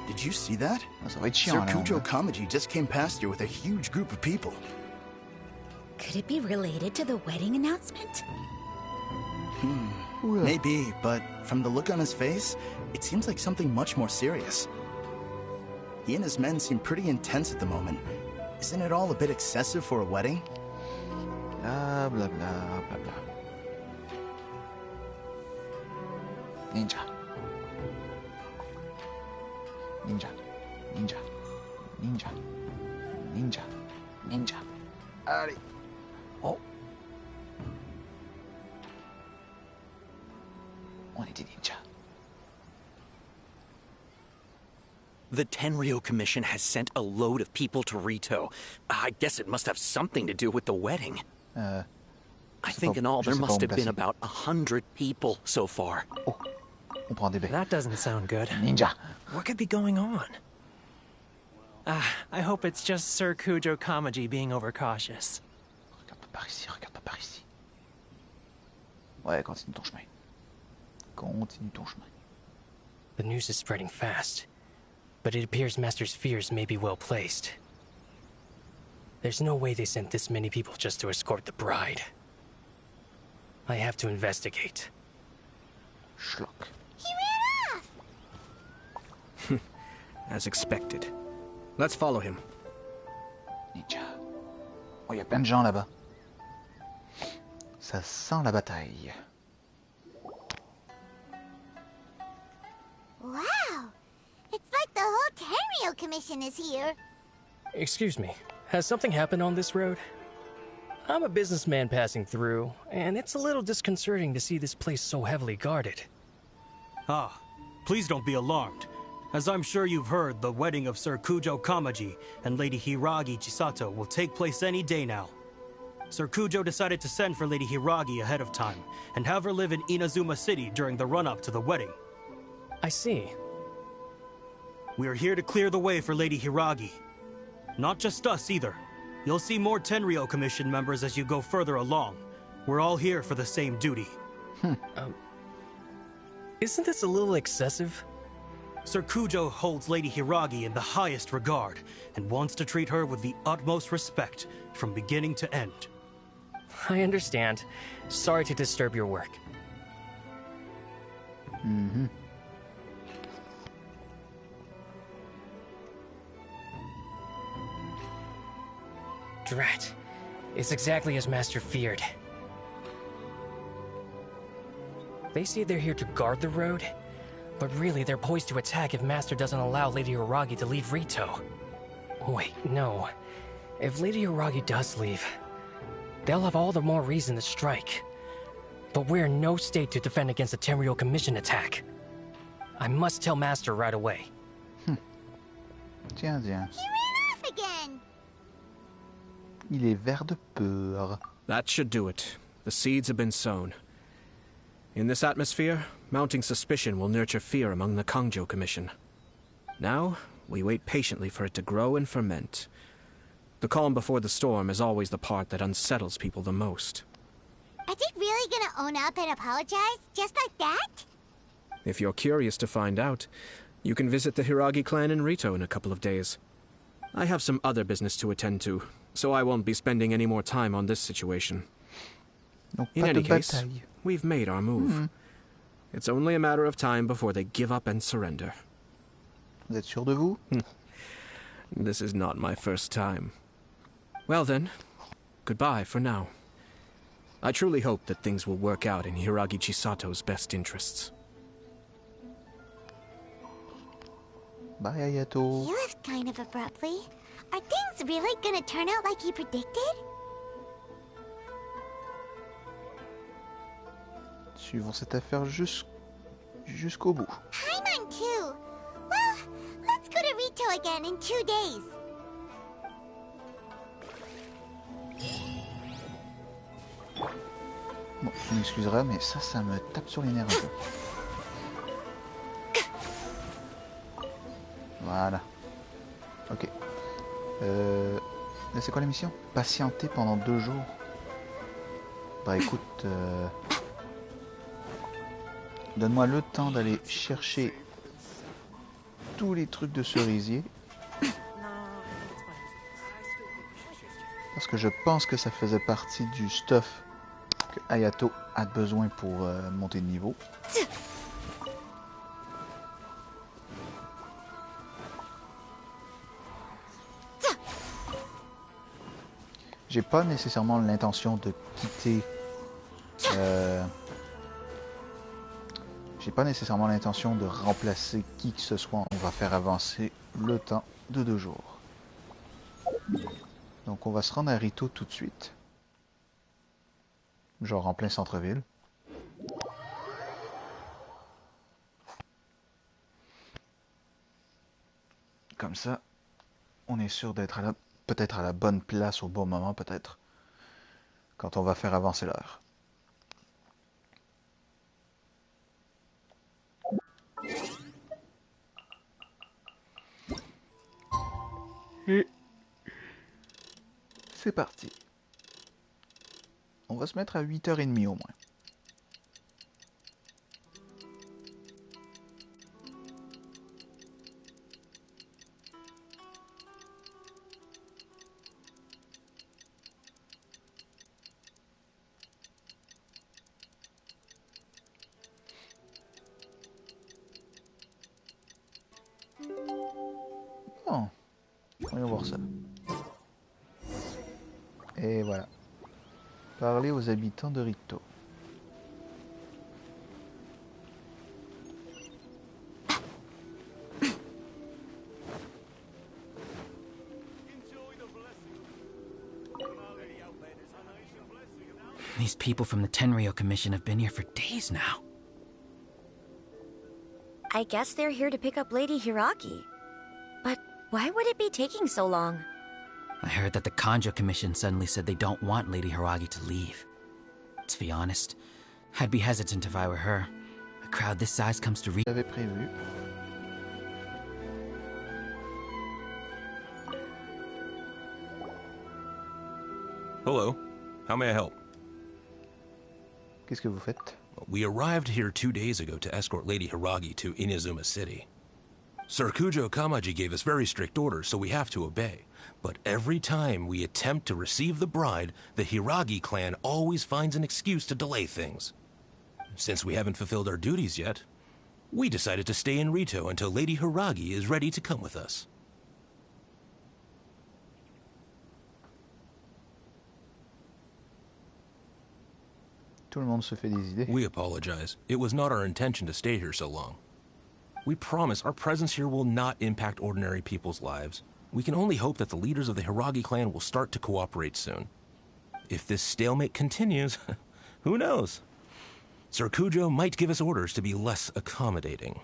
Did you see that? Ça va être chiant, Sir là, Kujo Kamaji just came past here with a huge group of people. Could it be related to the wedding announcement? Maybe, but from the look on his face, it seems like something much more serious. He and his men seem pretty intense at the moment. Isn't it all a bit excessive for a wedding? Blah, blah, blah, blah, blah. Ninja. Ninja. Ninja. Ninja. Ninja. Ninja. Allez. Oh. On est des ninjas. The Tenryo Commission has sent a load of people to Rito. I guess it must have something to do with the wedding. I think in all there must have been about 100 people so far. That doesn't sound good. Ninja. What could be going on? I hope it's just Sir Kujo Kamaji being overcautious. Regarde pas par ici, regarde pas par ici. Ouais, continue ton chemin. Continue ton chemin. The news is spreading fast, but it appears Master's fears may be well placed. There's no way they sent this many people just to escort the bride. I have to investigate. Schlock. He ran off! As expected. Let's follow him. Ninja. Oh, y a plein de gens là-bas. Ça sent la bataille. Wow! It's like the whole Tenryo Commission is here. Excuse me, has something happened on this road? I'm a businessman passing through, and it's a little disconcerting to see this place so heavily guarded. Ah, please don't be alarmed. As I'm sure you've heard, the wedding of Sir Kujo Kamaji and Lady Hiragi Chisato will take place any day now. Sir Kujo decided to send for Lady Hiragi ahead of time, and have her live in Inazuma City during the run-up to the wedding. I see. We are here to clear the way for Lady Hiragi. Not just us either. You'll see more Tenryo Commission members as you go further along. We're all here for the same duty. Isn't this a little excessive? Sir Kujo holds Lady Hiragi in the highest regard, and wants to treat her with the utmost respect, from beginning to end. I understand. Sorry to disturb your work. Drat. It's exactly as Master feared. They say they're here to guard the road, but really they're poised to attack if Master doesn't allow Lady Hiragi to leave Rito. Wait, no. If Lady Hiragi does leave, they'll have all the more reason to strike. But we're in no state to defend against a Tenryo Commission attack. I must tell Master right away. Tiens, tiens. He ran off again! Il est vert de peur. That should do it. The seeds have been sown. In this atmosphere, mounting suspicion will nurture fear among the Kangjo Commission. Now, we wait patiently for it to grow and ferment. The calm before the storm is always the part that unsettles people the most. Are they really gonna own up and apologize? Just like that? If you're curious to find out, you can visit the Hiragi clan in Rito in a couple of days. I have some other business to attend to, so I won't be spending any more time on this situation. In any case, we've made our move. It's only a matter of time before they give up and surrender. Vous êtes sûr de vous? This is not my first time. Well then, goodbye for now. I truly hope that things will work out in Hiragi Chisato's best interests. Bye, Ayato. He left kind of abruptly. Are things really gonna turn out like he predicted? Suivons cette affaire jusqu'au bout. Paimon too. Well, let's go to Rito again in 2 days. Bon, tu m'excuseras, mais ça me tape sur les nerfs un peu. Voilà. Ok. C'est quoi la mission? Patienter pendant 2 jours. Bah écoute, donne-moi le temps d'aller chercher tous les trucs de cerisier. Parce que je pense que ça faisait partie du stuff que Ayato a besoin pour monter de niveau. J'ai pas nécessairement l'intention de quitter. J'ai pas nécessairement l'intention de remplacer qui que ce soit. On va faire avancer le temps de 2 jours. Donc on va se rendre à Rito tout de suite. Genre en plein centre-ville. comme ça, on est sûr d'être peut-être à la bonne place au bon moment, peut-être, quand on va faire avancer l'heure. Et c'est parti. On va se mettre à 8h30 au moins. Bon, voyons voir ça. Et voilà. Parler aux habitants de Rito. These people from the Tenryou Commission have been here for days now. I guess they're here to pick up Lady Hiragi. But why would it be taking so long? I heard that the Kanjo Commission suddenly said they don't want Lady Hiragi to leave. To be honest, I'd be hesitant if I were her. A crowd this size comes to J'avais prévu. Hello. How may I help? Qu'est-ce que vous faites? We arrived here 2 days ago to escort Lady Hiragi to Inazuma City. Sir Kujo Kamaji gave us very strict orders, so we have to obey. But every time we attempt to receive the bride, the Hiragi clan always finds an excuse to delay things. Since we haven't fulfilled our duties yet, we decided to stay in Rito until Lady Hiragi is ready to come with us. Tout le monde se fait des idées. We apologize. It was not our intention to stay here so long. We promise our presence here will not impact ordinary people's lives. We can only hope that the leaders of the Hiragi clan will start to cooperate soon. If this stalemate continues, who knows? Sir Kujo might give us orders to be less accommodating.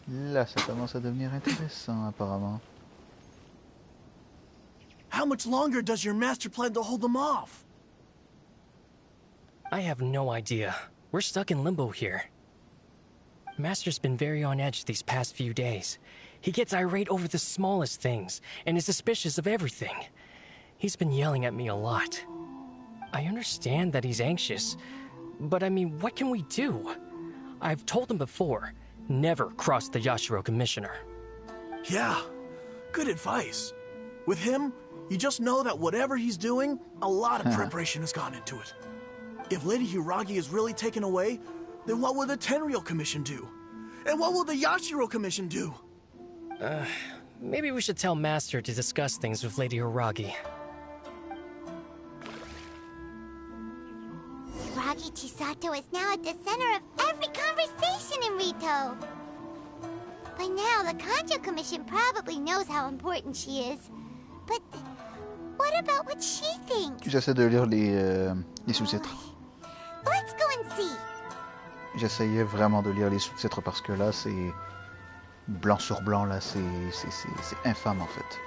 Là, ça commence à devenir intéressant, apparemment. How much longer does your master plan to hold them off? I have no idea. We're stuck in limbo here. Master's been very on edge these past few days. He gets irate over the smallest things, and is suspicious of everything. He's been yelling at me a lot. I understand that he's anxious, but I mean, what can we do? I've told him before, never cross the Yashiro Commissioner. Yeah, good advice. With him, you just know that whatever he's doing, a lot of preparation has gone into it. If Lady Hiragi is really taken away, then what will the Tenryou Commission do? And what will the Yashiro Commission do? Maybe we should tell Master to discuss things with Lady Hiragi. Hiragi Chisato is now at the center of every conversation in Rito. By now, the Kanjo Commission probably knows how important she is. But what about what she thinks? J'essaie de lire les sous-titres. Let's go and see. J'essayais vraiment de lire les sous-titres parce que là, c'est blanc sur blanc, là, c'est infâme en fait.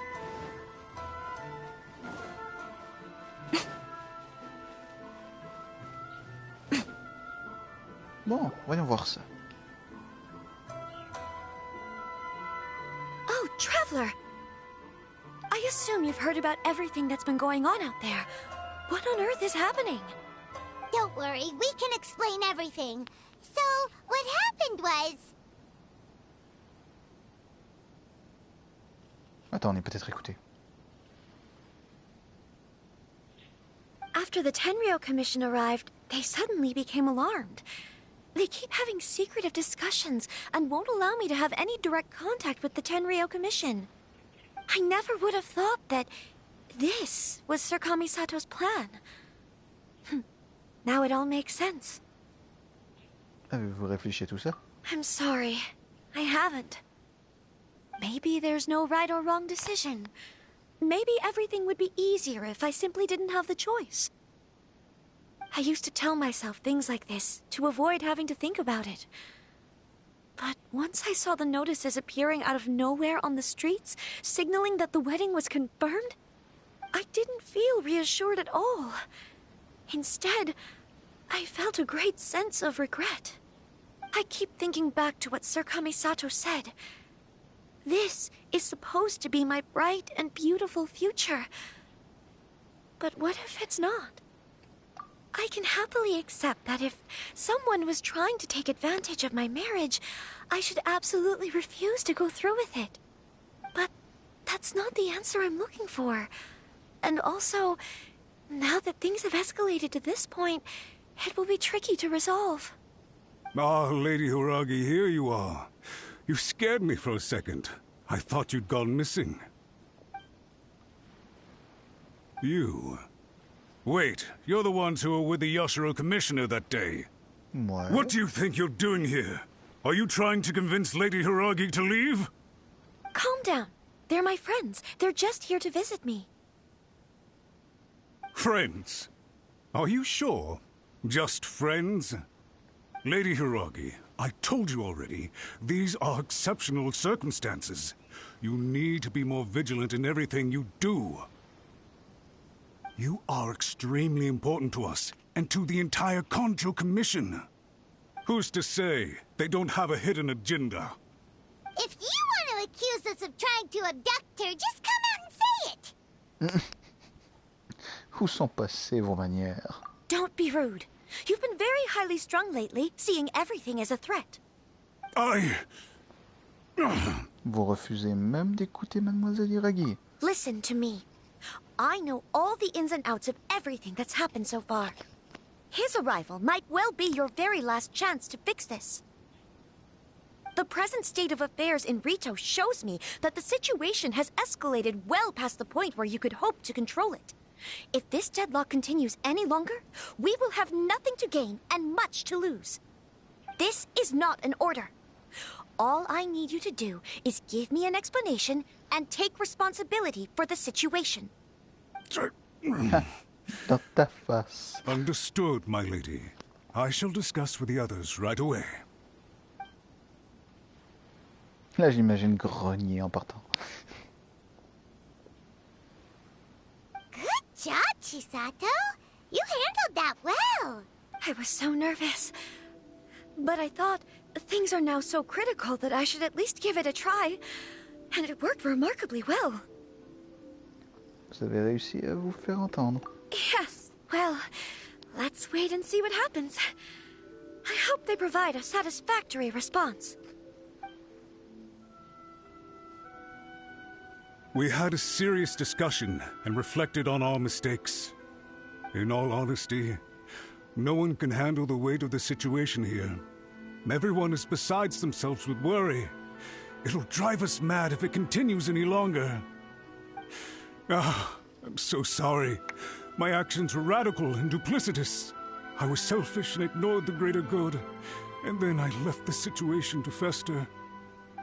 Bon, voyons voir ça. Oh, Traveler! I assume you've heard about everything that's been going on out there. What on earth is happening? Don't worry, we can explain everything. So, what happened was... Attends, on est peut-être écouté. After the Tenryou Commission arrived, they suddenly became alarmed. They keep having secretive discussions and won't allow me to have any direct contact with the Tenryou Commission. I never would have thought that this was Sir Kamisato's plan. Now it all makes sense. Avez-vous réfléchi à tout ça? I'm sorry. I haven't. Maybe there's no right or wrong decision. Maybe everything would be easier if I simply didn't have the choice. I used to tell myself things like this to avoid having to think about it. But once I saw the notices appearing out of nowhere on the streets, signaling that the wedding was confirmed, I didn't feel reassured at all. Instead, I felt a great sense of regret. I keep thinking back to what Sir Kamisato said. This is supposed to be my bright and beautiful future. But what if it's not? I can happily accept that if someone was trying to take advantage of my marriage, I should absolutely refuse to go through with it. But that's not the answer I'm looking for. And also, now that things have escalated to this point, it will be tricky to resolve. Ah, Lady Hiragi, here you are. You scared me for a second. I thought you'd gone missing. You... Wait, you're the ones who were with the Yoshiro Commissioner that day. What do you think you're doing here? Are you trying to convince Lady Hiragi to leave? Calm down. They're my friends. They're just here to visit me. Friends? Are you sure? Just friends? Lady Hiragi, I told you already, these are exceptional circumstances. You need to be more vigilant in everything you do. You are extremely important to us, and to the entire Kanjo Commission. Who's to say they don't have a hidden agenda? If you want to accuse us of trying to abduct her, just come out and say it! Où sont passées vos manières? Don't be rude. You've been very highly strung lately, seeing everything as a threat. Vous refusez même d'écouter Mademoiselle Hiragi. Listen to me. I know all the ins and outs of everything that's happened so far. His arrival might well be your very last chance to fix this. The present state of affairs in Rito shows me that the situation has escalated well past the point where you could hope to control it. If this deadlock continues any longer, we will have nothing to gain and much to lose. This is not an order. All I need you to do is give me an explanation and take responsibility for the situation. Dans ta face. Understood, my lady. I shall discuss with the others right away. Là, j'imagine grogner en partant. Good job, Chisato. You handled that well. I was so nervous. But I thought things are now so critical that I should at least give it a try. And it worked remarkably well. Vous avez réussi à vous faire entendre. Yes. Well, let's wait and see what happens. I hope they provide a satisfactory response. We had a serious discussion and reflected on our mistakes. In all honesty, no one can handle the weight of the situation here. Everyone is besides themselves with worry. It'll drive us mad if it continues any longer. I'm so sorry. My actions were radical and duplicitous. I was selfish and ignored the greater good. And then I left the situation to fester.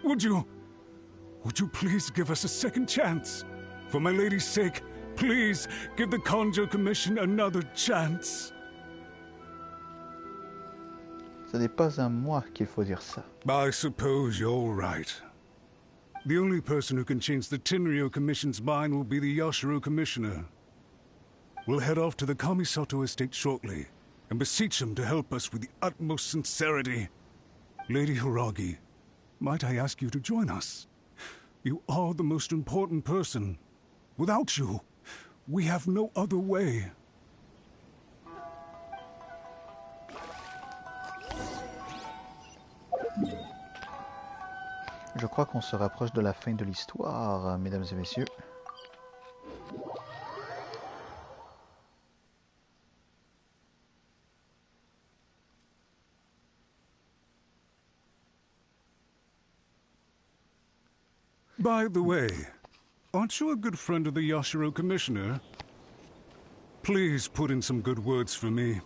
Would you please give us a second chance? For my lady's sake, please give the Kanjo Commission another chance. Ce n'est pas à moi qu'il faut dire ça. I suppose you're right. The only person who can change the Tenryo Commission's mind will be the Yoshiro Commissioner. We'll head off to the Kamisato estate shortly and beseech him to help us with the utmost sincerity. Lady Hiragi, might I ask you to join us? You are the most important person. Without you, we have no other way. Je crois qu'on se rapproche de la fin de l'histoire, mesdames et messieurs. By the way, aren't you a good friend of the Yoshiro Commissioner? Please put in some good words for me.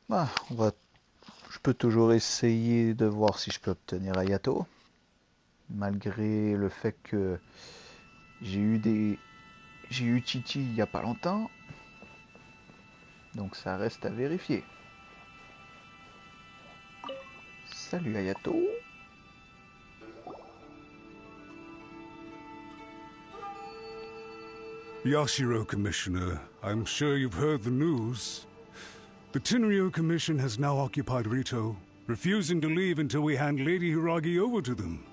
Bah, je peux toujours essayer de voir si je peux obtenir AYATO. Malgré le fait que j'ai eu Titi il y a pas longtemps. Donc ça reste à vérifier. Salut AYATO. Yashiro, Commissioner, I'm sure you've heard the news. The Tenryo Commission has now occupied Rito, refusing to leave until we hand Lady Hiragi over to them.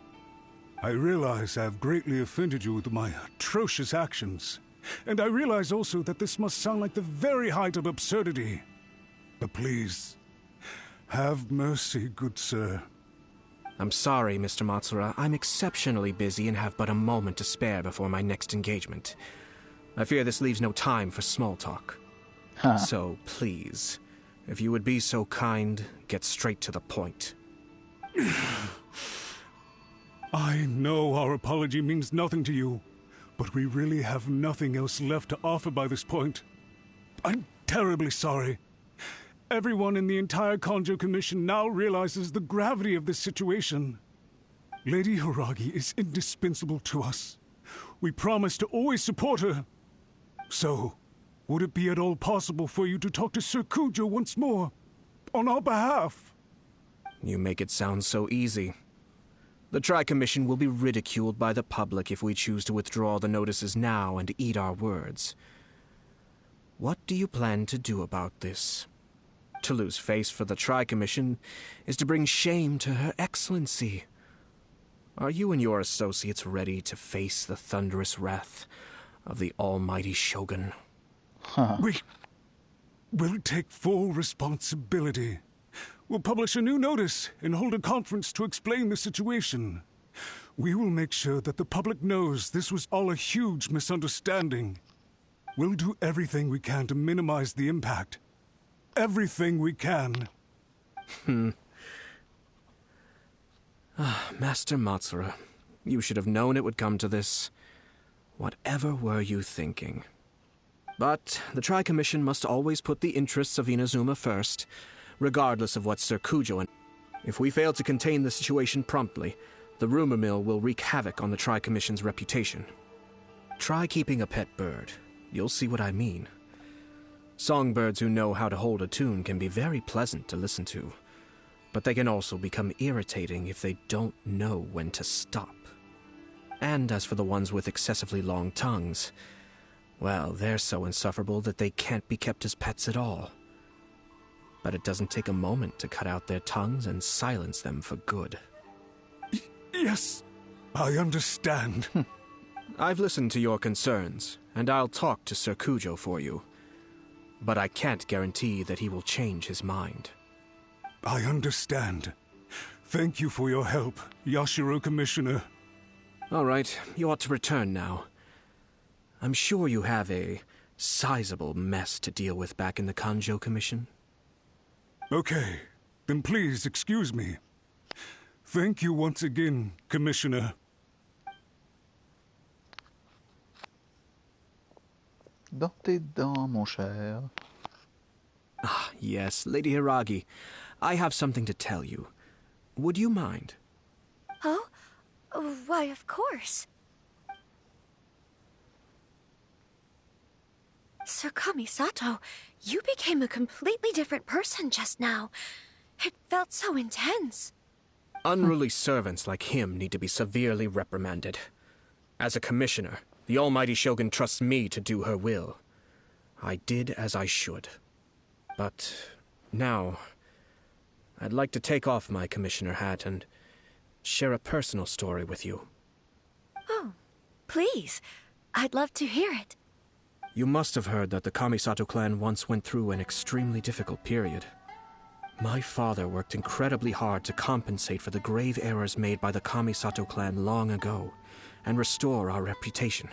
I realize I have greatly offended you with my atrocious actions, and I realize also that this must sound like the very height of absurdity. But please, have mercy, good sir. I'm sorry, Mr. Matsura. I'm exceptionally busy and have but a moment to spare before my next engagement. I fear this leaves no time for small talk. So, please, if you would be so kind, get straight to the point. I know our apology means nothing to you, but we really have nothing else left to offer by this point. I'm terribly sorry. Everyone in the entire Kanjo Commission now realizes the gravity of this situation. Lady Hiragi is indispensable to us. We promise to always support her. So, would it be at all possible for you to talk to Sir Kujo once more, on our behalf? You make it sound so easy. The Tri-Commission will be ridiculed by the public if we choose to withdraw the notices now and eat our words. What do you plan to do about this? To lose face for the Tri-Commission is to bring shame to Her Excellency. Are you and your associates ready to face the thunderous wrath of the almighty Shogun? We will take full responsibility. We'll publish a new notice and hold a conference to explain the situation. We will make sure that the public knows this was all a huge misunderstanding. We'll do everything we can to minimize the impact. Everything we can. Master Matsura, you should have known it would come to this. Whatever were you thinking? But the Tri-Commission must always put the interests of Inazuma first, regardless of what Sir Kujo and... If we fail to contain the situation promptly, the rumor mill will wreak havoc on the Tri-Commission's reputation. Try keeping a pet bird. You'll see what I mean. Songbirds who know how to hold a tune can be very pleasant to listen to, but they can also become irritating if they don't know when to stop. And as for the ones with excessively long tongues, well, they're so insufferable that they can't be kept as pets at all. But it doesn't take a moment to cut out their tongues and silence them for good. Yes, I understand. I've listened to your concerns, and I'll talk to Sir Kujo for you. But I can't guarantee that he will change his mind. I understand. Thank you for your help, Yashiro Commissioner. All right, you ought to return now. I'm sure you have a sizable mess to deal with back in the Kanjo Commission. Okay, then please excuse me. Thank you once again, Commissioner. Dans tes dents, mon cher. Ah, yes, Lady Hiragi. I have something to tell you. Would you mind? Oh? Why, of course. Sir Kamisato, you became a completely different person just now. It felt so intense. Unruly servants like him need to be severely reprimanded. As a commissioner, the almighty Shogun trusts me to do her will. I did as I should. But now, I'd like to take off my commissioner hat and share a personal story with you. Oh, please. I'd love to hear it. You must have heard that the Kamisato clan once went through an extremely difficult period. My father worked incredibly hard to compensate for the grave errors made by the Kamisato clan long ago and restore our reputation.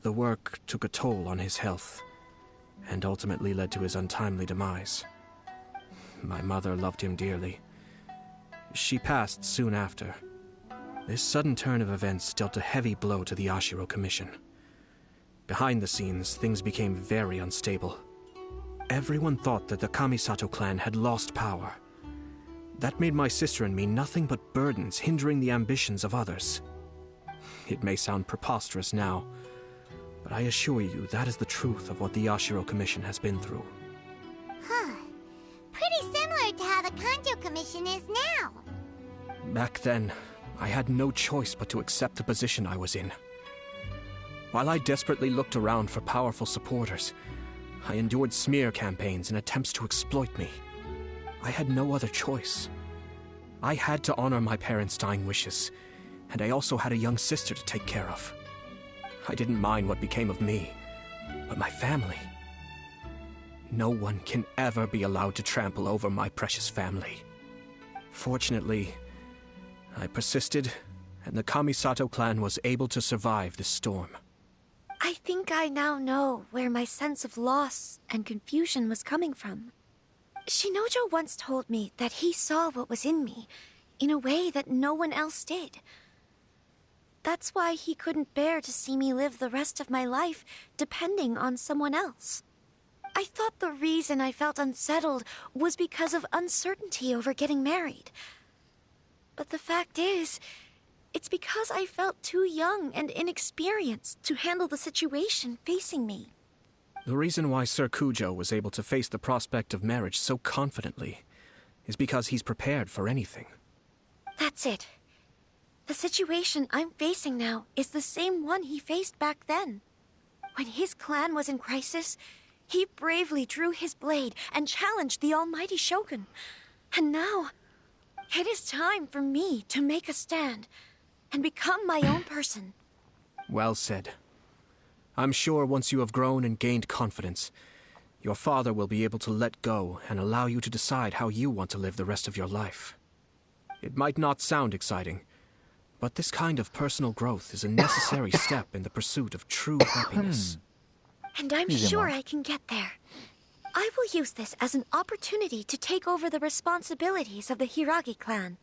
The work took a toll on his health and ultimately led to his untimely demise. My mother loved him dearly. She passed soon after. This sudden turn of events dealt a heavy blow to the Ashiro Commission. Behind the scenes, things became very unstable. Everyone thought that the Kamisato clan had lost power. That made my sister and me nothing but burdens hindering the ambitions of others. It may sound preposterous now, but I assure you that is the truth of what the Yashiro Commission has been through. Huh. Pretty similar to how the Kanjo Commission is now. Back then, I had no choice but to accept the position I was in. While I desperately looked around for powerful supporters, I endured smear campaigns and attempts to exploit me. I had no other choice. I had to honor my parents' dying wishes, and I also had a young sister to take care of. I didn't mind what became of me, but my family. No one can ever be allowed to trample over my precious family. Fortunately, I persisted, and the Kamisato clan was able to survive this storm. I think I now know where my sense of loss and confusion was coming from. Shinojo once told me that he saw what was in me in a way that no one else did. That's why he couldn't bear to see me live the rest of my life depending on someone else. I thought the reason I felt unsettled was because of uncertainty over getting married. But the fact is, it's because I felt too young and inexperienced to handle the situation facing me. The reason why Sir Kujo was able to face the prospect of marriage so confidently is because he's prepared for anything. That's it. The situation I'm facing now is the same one he faced back then. When his clan was in crisis, he bravely drew his blade and challenged the almighty Shogun. And now, it is time for me to make a stand and become my own person. Well said. I'm sure once you have grown and gained confidence, your father will be able to let go and allow you to decide how you want to live the rest of your life. It might not sound exciting, but this kind of personal growth is a necessary step in the pursuit of true happiness. And I'm sure I can get there. I will use this as an opportunity to take over the responsibilities of the Hiragi clan.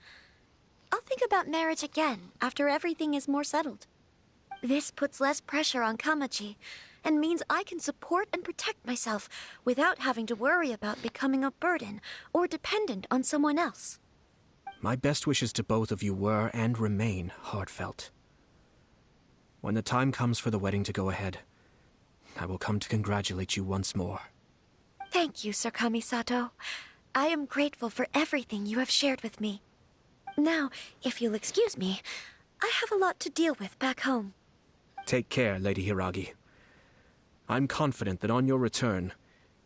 I'll think about marriage again after everything is more settled. This puts less pressure on Kamaji, and means I can support and protect myself without having to worry about becoming a burden or dependent on someone else. My best wishes to both of you were and remain heartfelt. When the time comes for the wedding to go ahead, I will come to congratulate you once more. Thank you, Sir Kamisato. I am grateful for everything you have shared with me. Now, if you'll excuse me, I have a lot to deal with back home. Take care, Lady Hiragi. I'm confident that on your return,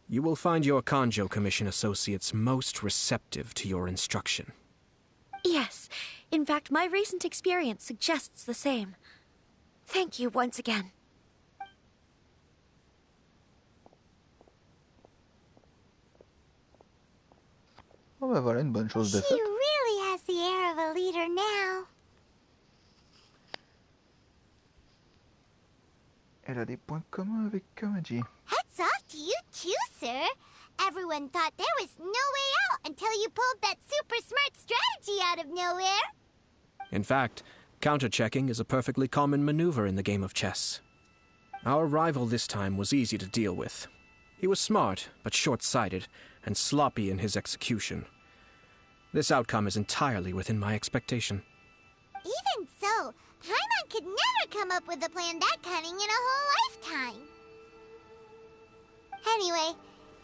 you will find your Kanjo Commission associates most receptive to your instruction. Yes, in fact, my recent experience suggests the same. Thank you once again. Oh ben voilà, une bonne chose de faite. She really has the air of a leader now. Elle a des points communs avec Kamaji. Hats off to you too, sir. Everyone thought there was no way out until you pulled that super smart strategy out of nowhere. In fact, counter-checking is a perfectly common maneuver in the game of chess. Our rival this time was easy to deal with. He was smart, but short-sighted, and sloppy in his execution. This outcome is entirely within my expectation. Even so, Paimon could never come up with a plan that cunning in a whole lifetime. Anyway,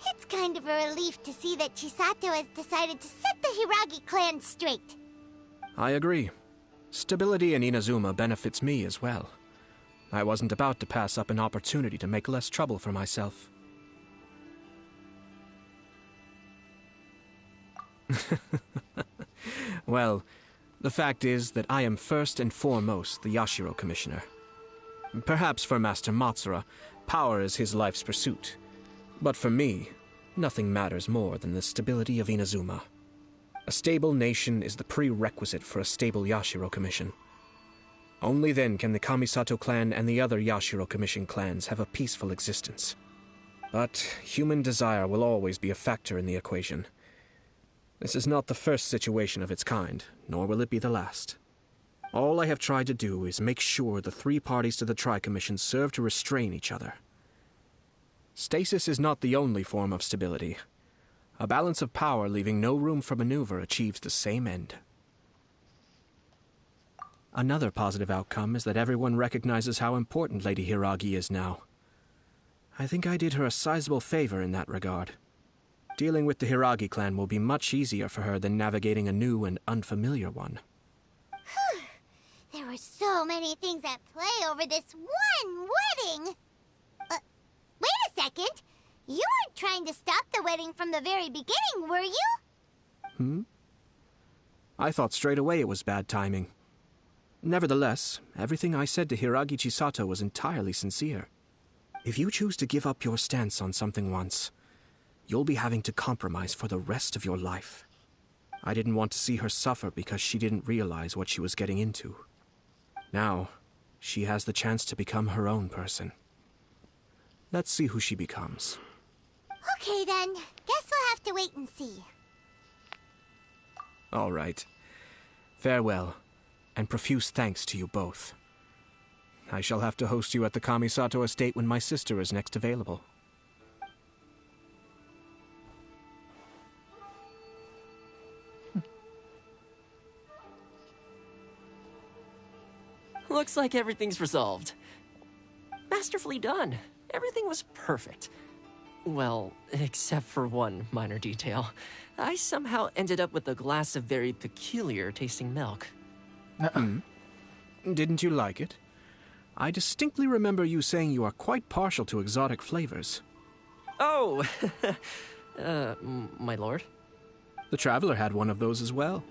it's kind of a relief to see that Chisato has decided to set the Hiragi clan straight. I agree. Stability in Inazuma benefits me as well. I wasn't about to pass up an opportunity to make less trouble for myself. Well, the fact is that I am first and foremost the Yashiro Commissioner. Perhaps for Master Matsura, power is his life's pursuit. But for me, nothing matters more than the stability of Inazuma. A stable nation is the prerequisite for a stable Yashiro Commission. Only then can the Kamisato clan and the other Yashiro Commission clans have a peaceful existence. But human desire will always be a factor in the equation. This is not the first situation of its kind, nor will it be the last. All I have tried to do is make sure the three parties to the Tri-Commission serve to restrain each other. Stasis is not the only form of stability. A balance of power leaving no room for maneuver achieves the same end. Another positive outcome is that everyone recognizes how important Lady Hiragi is now. I think I did her a sizable favor in that regard. Dealing with the Hiragi clan will be much easier for her than navigating a new and unfamiliar one. There were so many things at play over this one wedding. Wait a second. You weren't trying to stop the wedding from the very beginning, were you? I thought straight away it was bad timing. Nevertheless, everything I said to Hiragi Chisato was entirely sincere. If you choose to give up your stance on something once, you'll be having to compromise for the rest of your life. I didn't want to see her suffer because she didn't realize what she was getting into. Now, she has the chance to become her own person. Let's see who she becomes. Okay then, guess we'll have to wait and see. All right. Farewell, and profuse thanks to you both. I shall have to host you at the Kamisato estate when my sister is next available. Looks like everything's resolved. Masterfully done. Everything was perfect. Well, except for one minor detail. I somehow ended up with a glass of very peculiar tasting milk. Didn't you like it? I distinctly remember you saying you are quite partial to exotic flavors. Oh, my lord? The Traveler had one of those as well.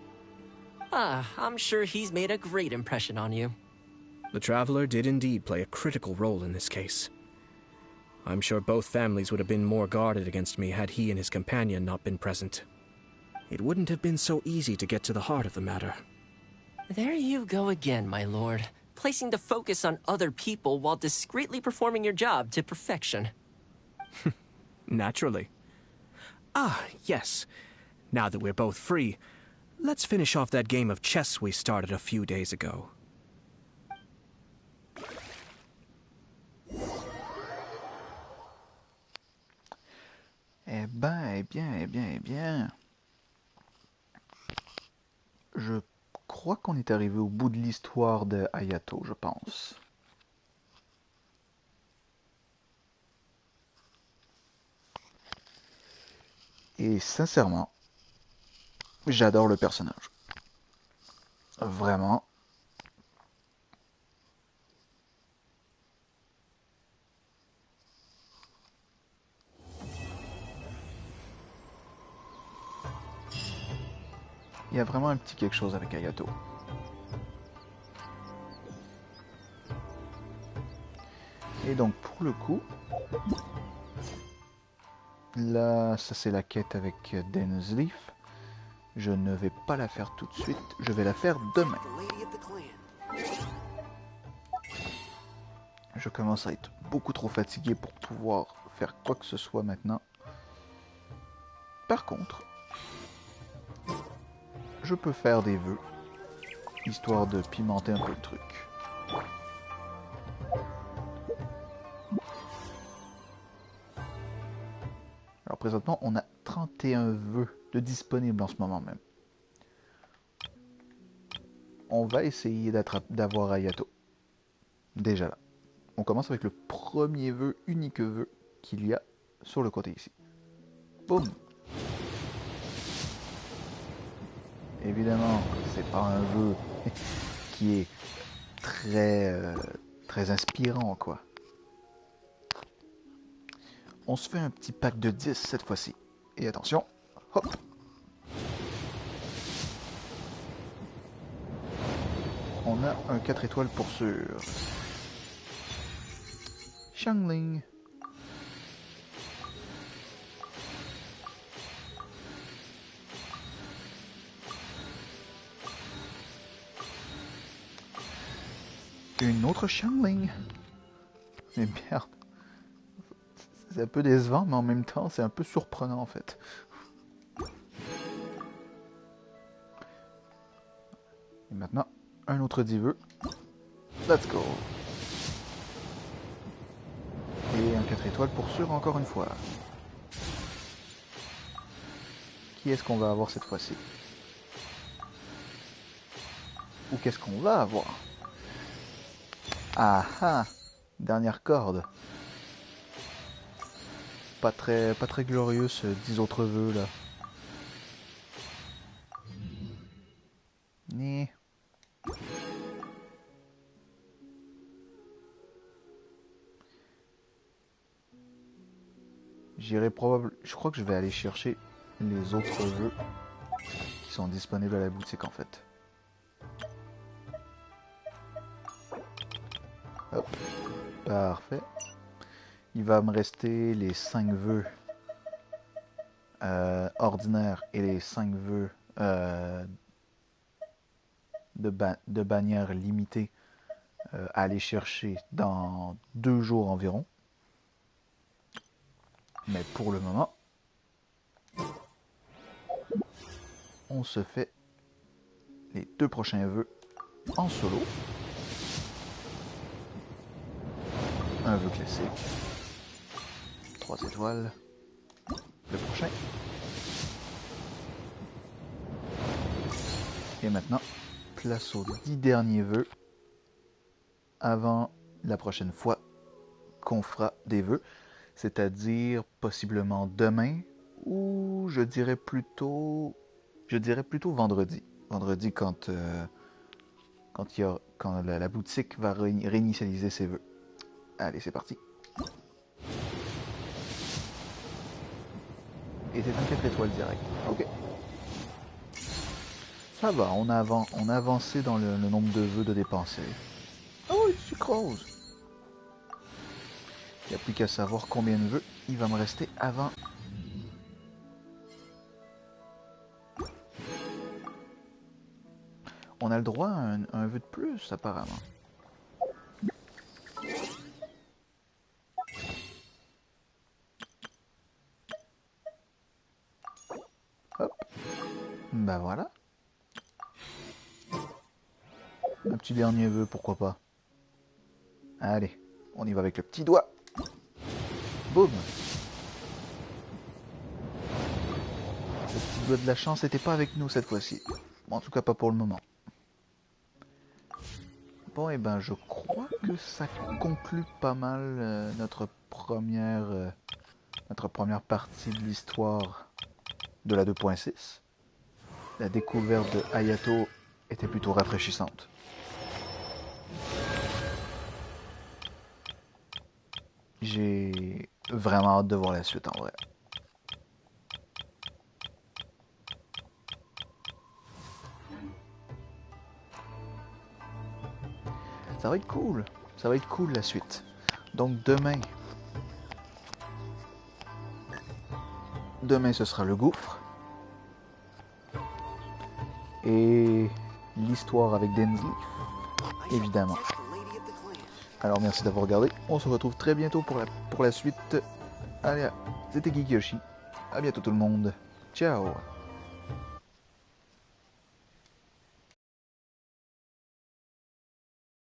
I'm sure he's made a great impression on you. The Traveler did indeed play a critical role in this case. I'm sure both families would have been more guarded against me had he and his companion not been present. It wouldn't have been so easy to get to the heart of the matter. There you go again, my lord. Placing the focus on other people while discreetly performing your job to perfection. Naturally. Yes. Now that we're both free, let's finish off that game of chess we started a few days ago. Eh bien. Je crois qu'on est arrivé au bout de l'histoire de Ayato, je pense. Et sincèrement, j'adore le personnage. Vraiment. Il y a vraiment un petit quelque chose avec Ayato. Et donc pour le coup, là ça c'est la quête avec Densleaf. Je ne vais pas la faire tout de suite, je vais la faire demain. Je commence à être beaucoup trop fatigué pour pouvoir faire quoi que ce soit maintenant. Par contre, je peux faire des vœux, histoire de pimenter un peu le truc. Alors présentement, on a 31 vœux de disponibles en ce moment même. On va essayer d'avoir Ayato. Déjà là. On commence avec le premier vœu, unique vœu qu'il y a sur le côté ici. Boum! Évidemment, c'est pas un vœu qui est très inspirant, quoi. On se fait un petit pack de 10 cette fois-ci. Et attention, hop! On a un 4 étoiles pour sûr. Shangling. Une autre Shangling. Mais merde. C'est un peu décevant, mais en même temps, c'est un peu surprenant en fait. Et maintenant, un autre 10 vœux. Let's go. Et un 4 étoiles pour sûr encore une fois. Qui est-ce qu'on va avoir cette fois-ci? Ou qu'est-ce qu'on va avoir? Ah ah! Dernière corde. Pas très glorieux ce 10 autres vœux là. Ni. J'irai probablement. Je crois que je vais aller chercher les autres vœux qui sont disponibles à la boutique en fait. Hop. Parfait. Il va me rester les 5 vœux ordinaires et les 5 vœux de bannière limitée à aller chercher dans 2 jours environ. Mais pour le moment, on se fait les 2 prochains vœux en solo. Un vœu classique. 3 étoiles. Le prochain. Et maintenant, place aux 10 derniers vœux avant la prochaine fois qu'on fera des vœux. C'est-à-dire possiblement demain ou je dirais plutôt vendredi. Vendredi quand la boutique va réinitialiser ses vœux. Allez, c'est parti. Et c'est un 4 étoiles direct. Ok. Ça va, on a avancé dans le nombre de vœux de dépenser. Oh, une sucrose. Il n'y a plus qu'à savoir combien de vœux il va me rester avant. On a le droit à un vœu de plus, apparemment. Hop. Ben voilà. Un petit dernier vœu, pourquoi pas. Allez, on y va avec le petit doigt. Boum. Le petit doigt de la chance n'était pas avec nous cette fois-ci. Bon, en tout cas, pas pour le moment. Bon, et ben, je crois que ça conclut pas mal notre première partie de l'histoire de la 2.6. La découverte de Ayato était plutôt rafraîchissante. J'ai vraiment hâte de voir la suite en vrai. Ça va être cool. Ça va être cool la suite. Donc demain ce sera le gouffre. Et l'histoire avec Densley, évidemment. Alors merci d'avoir regardé. On se retrouve très bientôt pour la suite. Allez, c'était GeekYoshii. À bientôt tout le monde. Ciao.